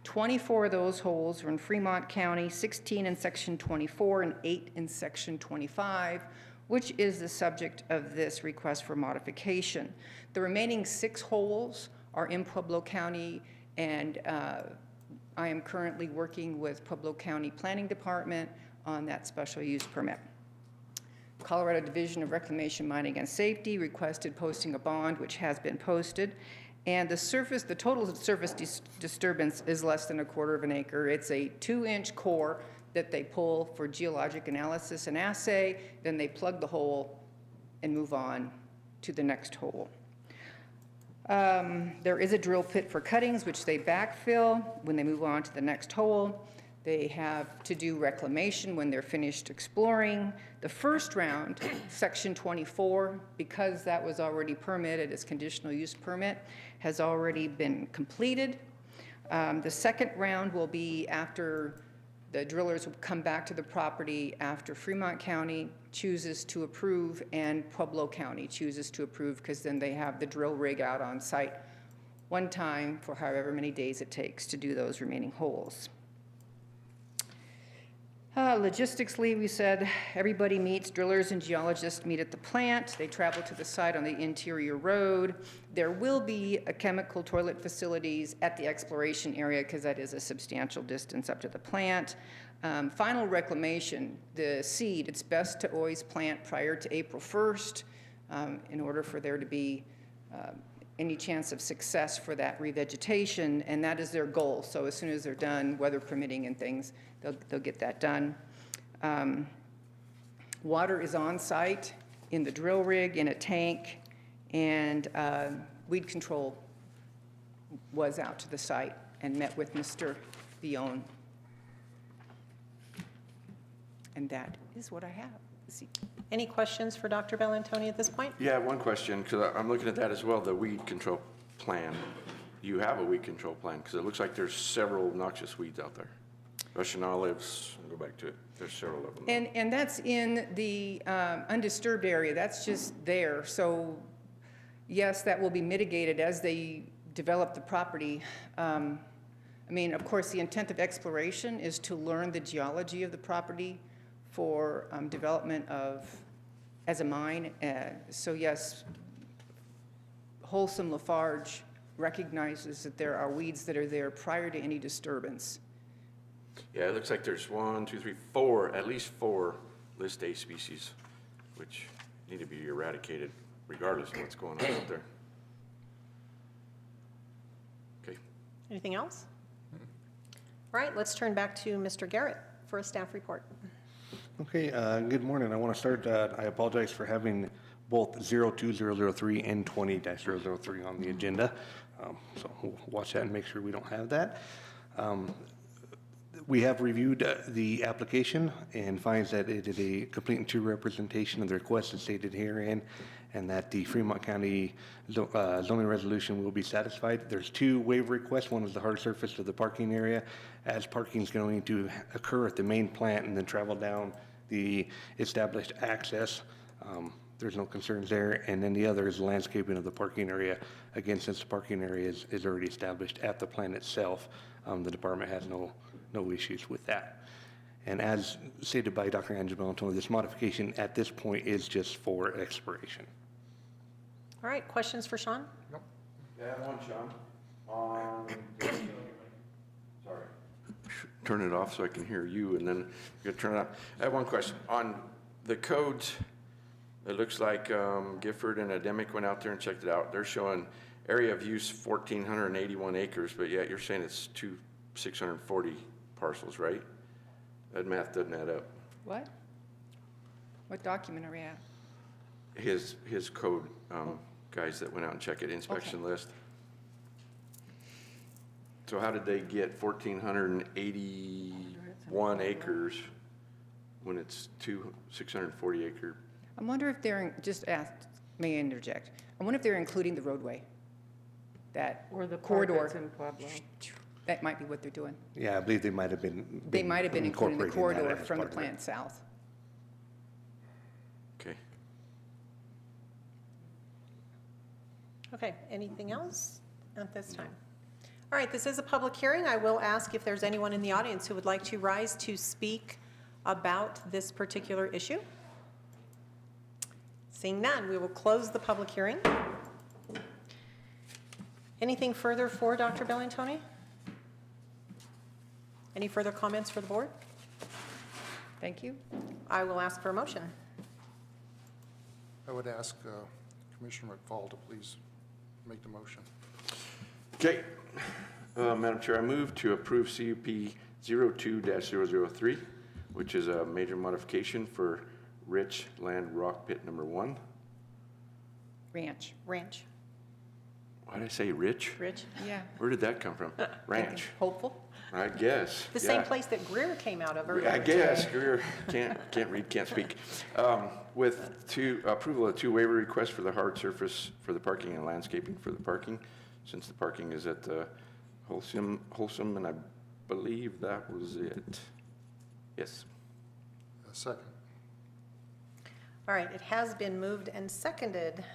24 of those holes were in Fremont County, 16 in Section 24, and 8 in Section 25, which is the subject of this request for modification. The remaining 6 holes are in Pueblo County, and I am currently working with Pueblo County Planning Department on that special use permit. Colorado Division of Reclamation, Mining, and Safety requested posting a bond, which has been posted. And the total surface disturbance is less than 1/4 of an acre. It's a 2-inch core that they pull for geologic analysis and assay. Then they plug the hole and move on to the next hole. There is a drill pit for cuttings, which they backfill when they move on to the next hole. They have to do reclamation when they're finished exploring. The first round, Section 24, because that was already permitted as conditional use permit, has already been completed. The second round will be after the drillers will come back to the property after Fremont County chooses to approve and Pueblo County chooses to approve, because then they have the drill rig out on site one time for however many days it takes to do those remaining holes. Logistically, we said everybody meets, drillers and geologists meet at the plant. They travel to the site on the interior road. There will be a chemical toilet facilities at the exploration area because that is a substantial distance up to the plant. Final reclamation, the seed, it's best to always plant prior to April 1st in order for there to be any chance of success for that revegetation, and that is their goal. So as soon as they're done, weather permitting and things, they'll get that done. Water is on site in the drill rig, in a tank, and weed control was out to the site and met with Mr. Villon. And that is what I have. Any questions for Dr. Bellantoni at this point? Yeah, one question, because I'm looking at that as well, the weed control plan. You have a weed control plan, because it looks like there's several noxious weeds out there. Russian olives, I'll go back to it, there's several of them. And that's in the undisturbed area, that's just there. So yes, that will be mitigated as they develop the property. I mean, of course, the intent of exploration is to learn the geology of the property for development as a mine. So yes, Wholesome Lafarge recognizes that there are weeds that are there prior to any disturbance. Yeah, it looks like there's 1, 2, 3, 4, at least 4 list A species, which need to be eradicated regardless of what's going on out there. Okay. Anything else? All right, let's turn back to Mr. Garrett for a staff report. Okay, good morning. I want to start, I apologize for having both 02003 and 20-003 on the agenda. So we'll watch that and make sure we don't have that. We have reviewed the application and finds that it is a complete and true representation of the request as stated herein, and that the Fremont County zoning resolution will be satisfied. There's 2 waiver requests. One is the hard surface of the parking area, as parking is going to occur at the main plant and then travel down the established access. There's no concerns there. And then the other is landscaping of the parking area. Again, since the parking area is already established at the plant itself, the department has no issues with that. And as stated by Dr. Angelo, this modification at this point is just for expiration. All right, questions for Sean? Nope. Yeah, one, Sean. Sorry. Turn it off so I can hear you, and then you gotta turn it on. I have one question. On the codes, it looks like Gifford and Ademic went out there and checked it out. They're showing area of use 1,481 acres, but yet you're saying it's 640 parcels, right? That math doesn't add up. What? What document are we at? His code guys that went out and checked it, inspection list. So how did they get 1,481 acres when it's 640 acre? I wonder if they're, may I interject? I wonder if they're including the roadway, that Or the part corridor. that's in Pueblo. That might be what they're doing. Yeah, I believe they might have been. They might have been including the incorporating that corridor as from the part of it. plant south. Okay. Okay, anything else at this time? All right, this is a public hearing. I will ask if there's anyone in the audience who would like to rise to speak about this particular issue. Seeing none, we will close the public hearing. Anything further for Dr. Bellantoni? Any further comments for the board? Thank you. I will ask for a motion. I would ask Commissioner McFall to please make the motion. Okay. Madam Chair, I move to approve CUP 02-003, which is a major modification for Rich Land Rock Pit number 1. Ranch. Ranch. Why did I say rich? Rich? Yeah. Where did that come from? Ranch, Hopeful? I guess. The same place that Greer came out of earlier. I guess, Greer, can't read, can't speak. With approval of 2 waiver requests for the hard surface for the parking and landscaping for the parking, since the parking is at Wholesome, and I believe that was it. Yes. Second. All right, it has been moved and seconded.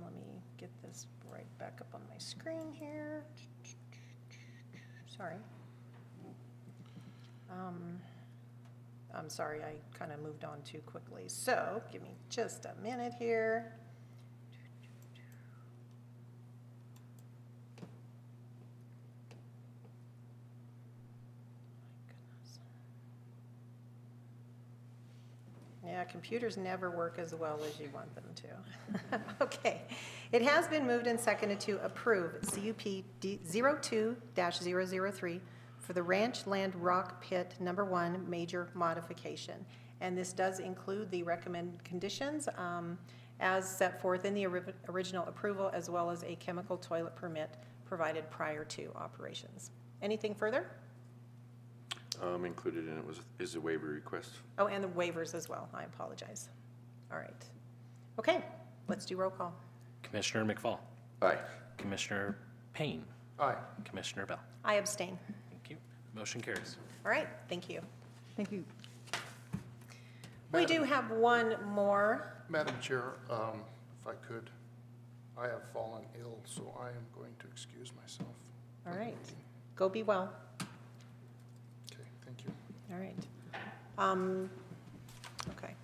Let me get this right back up on my screen here. Sorry. I'm sorry, I kind of moved on too quickly. So give me just a minute here. Yeah, computers never work as well as you want them to. Okay. It has been moved and seconded to approve CUP 02-003 for the Ranch Land Rock Pit number 1 major modification. And this does include the recommended conditions as set forth in the original approval, as well as a chemical toilet permit provided prior to operations. Anything further? included in it is a waiver request. Oh, and the waivers as well. I apologize. All right. Okay, let's do roll call. Commissioner McFall, Aye. Commissioner Payne, Aye. Commissioner Bell. I abstain. Thank you. Motion carries. All right, thank you. Thank you. We do have one more. Madam Chair, if I could, I have fallen ill, so I am going to excuse myself. All right. Go be well. Okay, thank you. All right. Okay.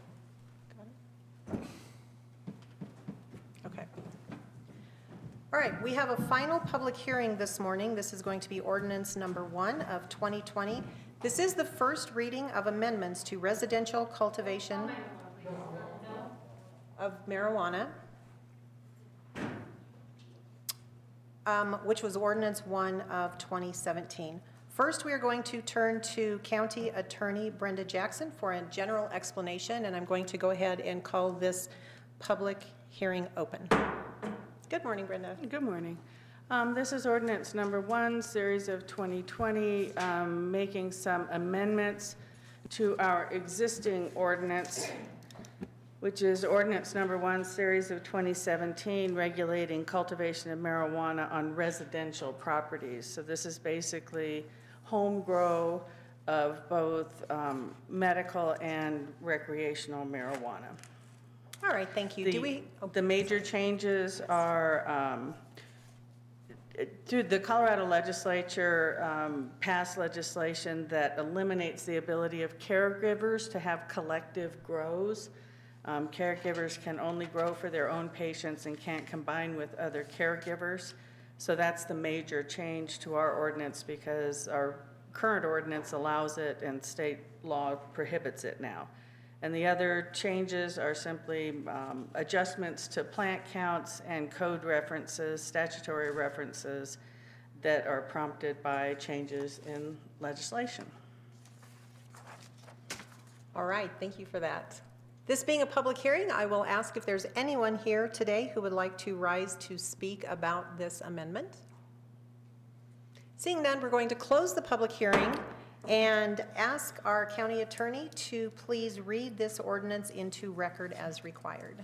Got it? Okay. All right, we have a final public hearing this morning. This is going to be ordinance number 1 of 2020. This is the first reading of amendments to residential cultivation of marijuana, which was ordinance 1 of 2017. First, we are going to turn to County Attorney Brenda Jackson for a general explanation, and I'm going to go ahead and call this public hearing open. Good morning, Brenda. Good morning. This is ordinance number 1, series of 2020, making some amendments to our existing ordinance, which is ordinance number 1, series of 2017, regulating cultivation of marijuana on residential properties. So this is basically home grow of both medical and recreational marijuana. All right, thank you. The major changes are through the Colorado legislature passed legislation that eliminates the ability of caregivers to have collective grows. Caregivers can only grow for their own patients and can't combine with other caregivers. So that's the major change to our ordinance, because our current ordinance allows it and state law prohibits it now. And the other changes are simply adjustments to plant counts and code references, statutory references that are prompted by changes in legislation. All right, thank you for that. This being a public hearing, I will ask if there's anyone here today who would like to rise to speak about this amendment. Seeing none, we're going to close the public hearing and ask our county attorney to please read this ordinance into record as required.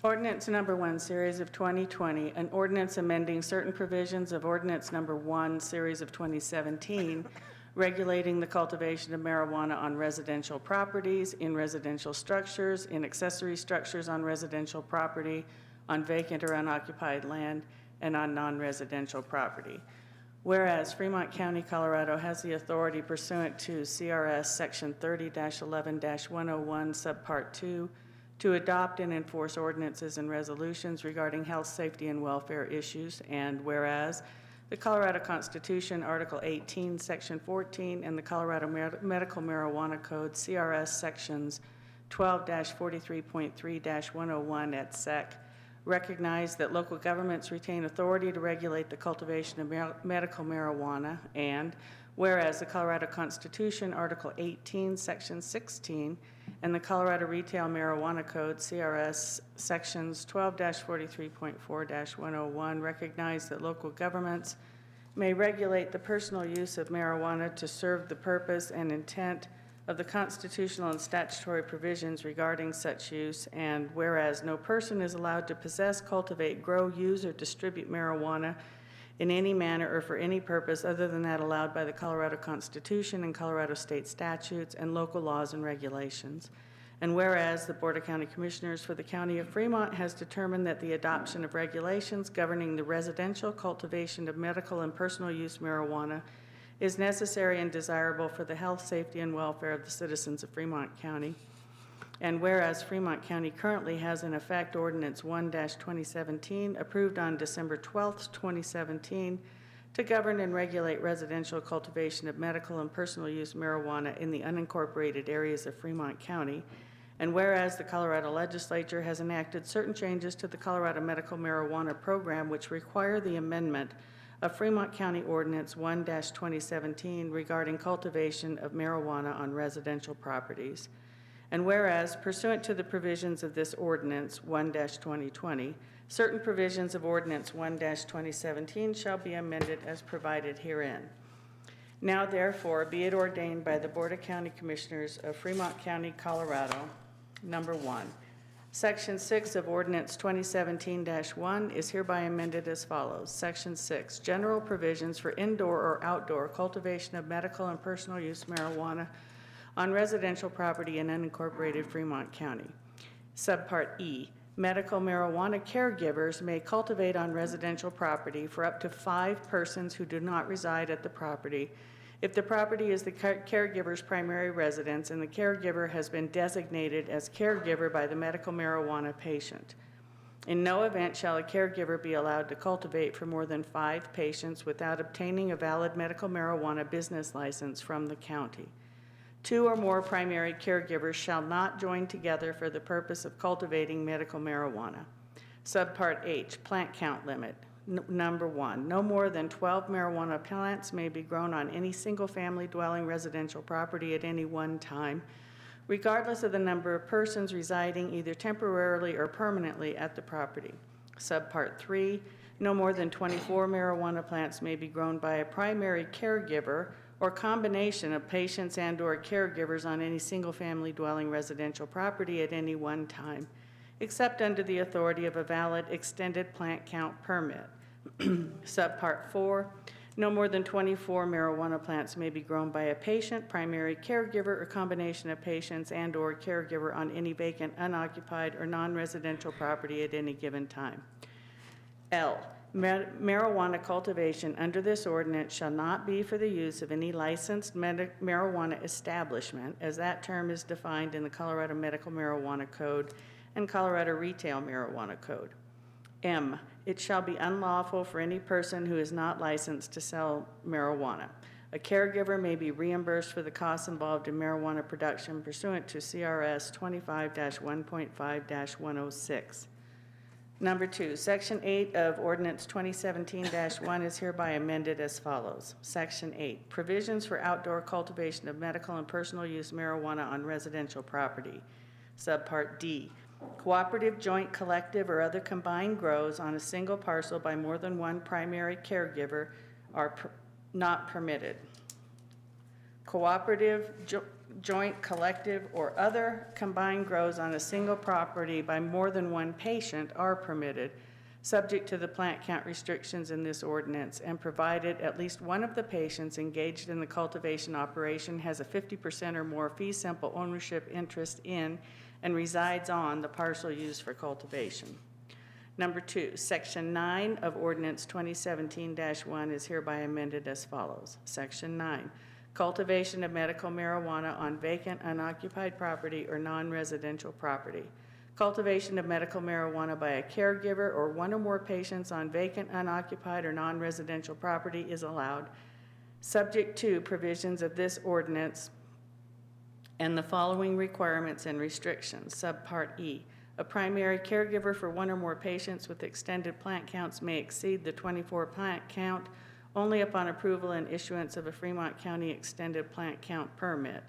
Ordinance number 1, series of 2020, an ordinance amending certain provisions of ordinance number 1, series of 2017, regulating the cultivation of marijuana on residential properties, in residential structures, in accessory structures on residential property, on vacant or unoccupied land, and on non-residential property. Whereas Fremont County, Colorado has the authority pursuant to CRS Section 30-11-101, Subpart 2, to adopt and enforce ordinances and resolutions regarding health, safety, and welfare issues. And whereas the Colorado Constitution, Article 18, Section 14, and the Colorado Medical Marijuana Code, CRS Sections 12-43.3-101 et sec, recognize that local governments retain authority to regulate the cultivation of medical marijuana, and whereas the Colorado Constitution, Article 18, Section 16, and the Colorado Retail Marijuana Code, CRS Sections 12-43.4-101, recognize that local governments may regulate the personal use of marijuana to serve the purpose and intent of the constitutional and statutory provisions regarding such use, and whereas no person is allowed to possess, cultivate, grow, use, or distribute marijuana in any manner or for any purpose other than that allowed by the Colorado Constitution and Colorado state statutes and local laws and regulations. And whereas the Board of County Commissioners for the County of Fremont has determined that the adoption of regulations governing the residential cultivation of medical and personal use marijuana is necessary and desirable for the health, safety, and welfare of the citizens of Fremont County. And whereas Fremont County currently has in effect Ordinance 1-2017, approved on December 12th, 2017, to govern and regulate residential cultivation of medical and personal use marijuana in the unincorporated areas of Fremont County. And whereas the Colorado Legislature has enacted certain changes to the Colorado Medical Marijuana Program which require the amendment of Fremont County Ordinance 1-2017 regarding cultivation of marijuana on residential properties. And whereas, pursuant to the provisions of this ordinance 1-2020, certain provisions of Ordinance 1-2017 shall be amended as provided herein. Now therefore be it ordained by the Board of County Commissioners of Fremont County, Colorado, number 1, Section 6 of Ordinance 2017-1 is hereby amended as follows. Section 6, general provisions for indoor or outdoor cultivation of medical and personal use marijuana on residential property in unincorporated Fremont County. Subpart E, medical marijuana caregivers may cultivate on residential property for up to 5 persons who do not reside at the property if the property is the caregiver's primary residence and the caregiver has been designated as caregiver by the medical marijuana patient. In no event shall a caregiver be allowed to cultivate for more than 5 patients without obtaining a valid medical marijuana business license from the county. 2 or more primary caregivers shall not join together for the purpose of cultivating medical marijuana. Subpart H, plant count limit. Number 1, no more than 12 marijuana plants may be grown on any single-family dwelling residential property at any one time, regardless of the number of persons residing either temporarily or permanently at the property. Subpart 3, no more than 24 marijuana plants may be grown by a primary caregiver or combination of patients and/or caregivers on any single-family dwelling residential property at any one time, except under the authority of a valid extended plant count permit. Subpart 4, no more than 24 marijuana plants may be grown by a patient, primary caregiver, or combination of patients and/or caregiver on any vacant, unoccupied, or non-residential property at any given time. L, marijuana cultivation under this ordinance shall not be for the use of any licensed marijuana establishment, as that term is defined in the Colorado Medical Marijuana Code and Colorado Retail Marijuana Code. M, it shall be unlawful for any person who is not licensed to sell marijuana. A caregiver may be reimbursed for the costs involved in marijuana production pursuant to CRS 25-1.5-106. Number 2, Section 8 of Ordinance 2017-1 is hereby amended as follows. Section 8, provisions for outdoor cultivation of medical and personal use marijuana on residential property. Subpart D, cooperative, joint, collective, or other combined grows on a single parcel by more than one primary caregiver are not permitted. Cooperative, joint, collective, or other combined grows on a single property by more than one patient are permitted, subject to the plant count restrictions in this ordinance, and provided at least one of the patients engaged in the cultivation operation has a 50% or more fee simple ownership interest in and resides on the parcel used for cultivation. Number 2, Section 9 of Ordinance 2017-1 is hereby amended as follows. Section 9, cultivation of medical marijuana on vacant, unoccupied property or non-residential property. Cultivation of medical marijuana by a caregiver or one or more patients on vacant, unoccupied, or non-residential property is allowed, subject to provisions of this ordinance and the following requirements and restrictions. Subpart E, a primary caregiver for one or more patients with extended plant counts may exceed the 24 plant count only upon approval and issuance of a Fremont County extended plant count permit.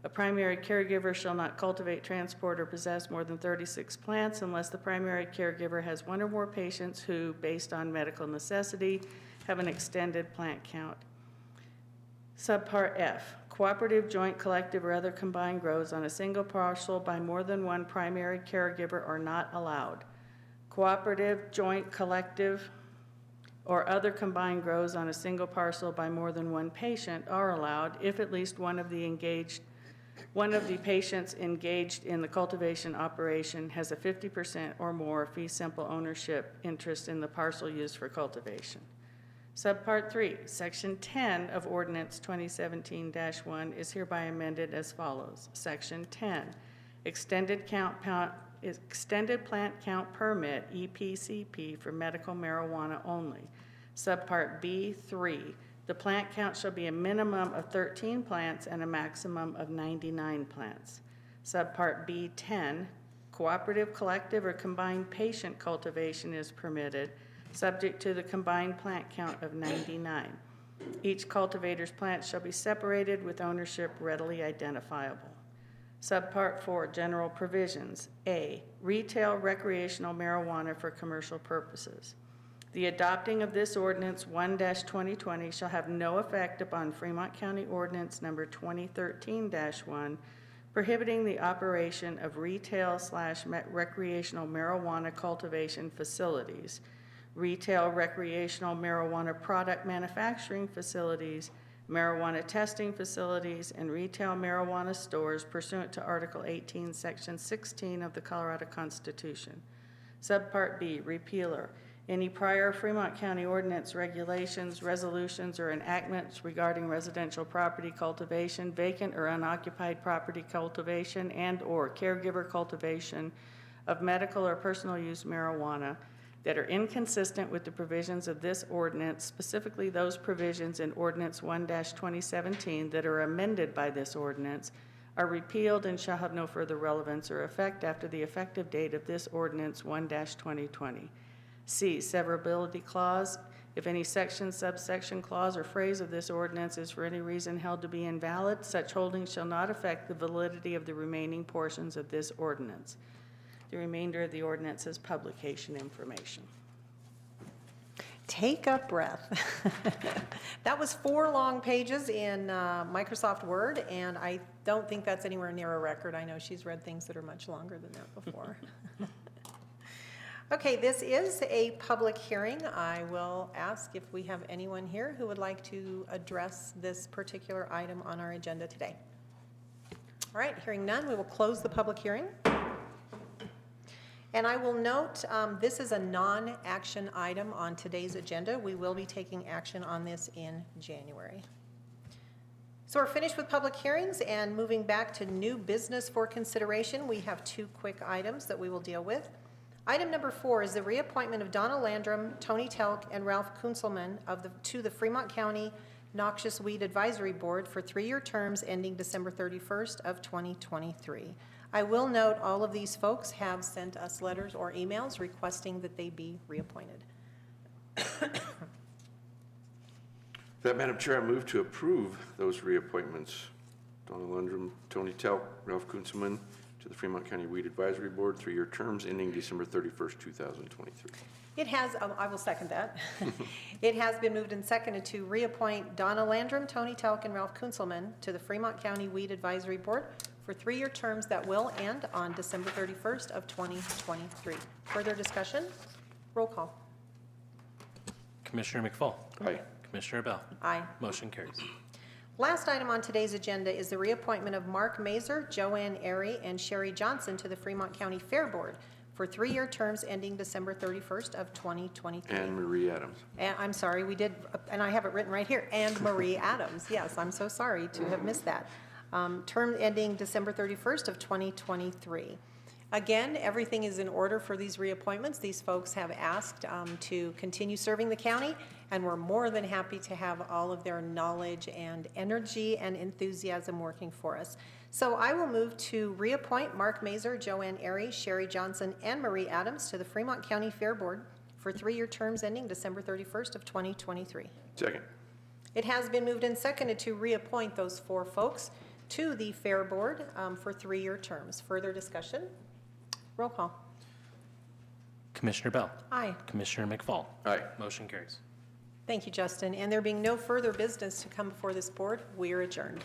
A primary caregiver shall not cultivate, transport, or possess more than 36 plants unless the primary caregiver has one or more patients who, based on medical necessity, have an extended plant count. Subpart F, cooperative, joint, collective, or other combined grows on a single parcel by more than one primary caregiver are not allowed. Cooperative, joint, collective, or other combined grows on a single parcel by more than one patient are allowed if at least one of the patients engaged in the cultivation operation has a 50% or more fee simple ownership interest in the parcel used for cultivation. Subpart 3, Section 10 of Ordinance 2017-1 is hereby amended as follows. Section 10, extended plant count permit, EPCP, for medical marijuana only. Subpart B3, the plant count shall be a minimum of 13 plants and a maximum of 99 plants. Subpart B10, cooperative, collective, or combined patient cultivation is permitted, subject to the combined plant count of 99. Each cultivator's plant shall be separated with ownership readily identifiable. Subpart 4, general provisions. A, retail recreational marijuana for commercial purposes. The adopting of this ordinance 1-2020 shall have no effect upon Fremont County Ordinance Number 2013-1, prohibiting the operation of retail/recreational marijuana cultivation facilities, retail recreational marijuana product manufacturing facilities, marijuana testing facilities, and retail marijuana stores pursuant to Article 18, Section 16 of the Colorado Constitution. Subpart B, repealer. Any prior Fremont County ordinance, regulations, resolutions, or enactments regarding residential property cultivation, vacant or unoccupied property cultivation, and/or caregiver cultivation of medical or personal use marijuana that are inconsistent with the provisions of this ordinance, specifically those provisions in Ordinance 1-2017 that are amended by this ordinance, are repealed and shall have no further relevance or effect after the effective date of this ordinance 1-2020. C, severability clause. If any section, subsection, clause, or phrase of this ordinance is for any reason held to be invalid, such holding shall not affect the validity of the remaining portions of this ordinance. The remainder of the ordinance is publication information. Take a breath. That was 4 long pages in Microsoft Word, and I don't think that's anywhere near a record. I know she's read things that are much longer than that before. Okay, this is a public hearing. I will ask if we have anyone here who would like to address this particular item on our agenda today. All right, hearing none, we will close the public hearing. And I will note, this is a non-action item on today's agenda. We will be taking action on this in January. So we're finished with public hearings and moving back to new business for consideration. We have 2 quick items that we will deal with. Item number 4 is the reappointment of Donna Landrum, Tony Telk, and Ralph Kunzelman to the Fremont County Noxious Weed Advisory Board for 3-year terms ending December 31st of 2023. I will note all of these folks have sent us letters or emails requesting that they be reappointed. That, Madam Chair, I move to approve those reappointments. Donna Lundrum, Tony Telk, Ralph Kunzelman to the Fremont County Weed Advisory Board, 3-year terms ending December 31st, 2023. It has, I will second that. It has been moved and seconded to reappoint Donna Landrum, Tony Telk, and Ralph Kunzelman to the Fremont County Weed Advisory Board for 3-year terms that will end on December 31st of 2023. Further discussion? Roll call. Commissioner McFall. Aye. Commissioner Bell. Aye. Motion carries. Last item on today's agenda is the reappointment of Mark Mazer, Joanne Airy, and Sherry Johnson to the Fremont County Fair Board for 3-year terms ending December 31st of 2023. And Marie Adams. And I'm sorry, we did, and I have it written right here, and Marie Adams. Yes, I'm so sorry to have missed that. Term ending December 31st of 2023. Again, everything is in order for these reappointments. These folks have asked to continue serving the county, and we're more than happy to have all of their knowledge and energy and enthusiasm working for us. So I will move to reappoint Mark Mazer, Joanne Airy, Sherry Johnson, and Marie Adams to the Fremont County Fair Board for 3-year terms ending December 31st of 2023. Second. It has been moved and seconded to reappoint those 4 folks to the Fair Board for 3-year terms. Further discussion? Roll call. Commissioner Bell. Aye. Commissioner McFall. Aye. Motion carries. Thank you, Justin. And there being no further business to come before this board, we are adjourned.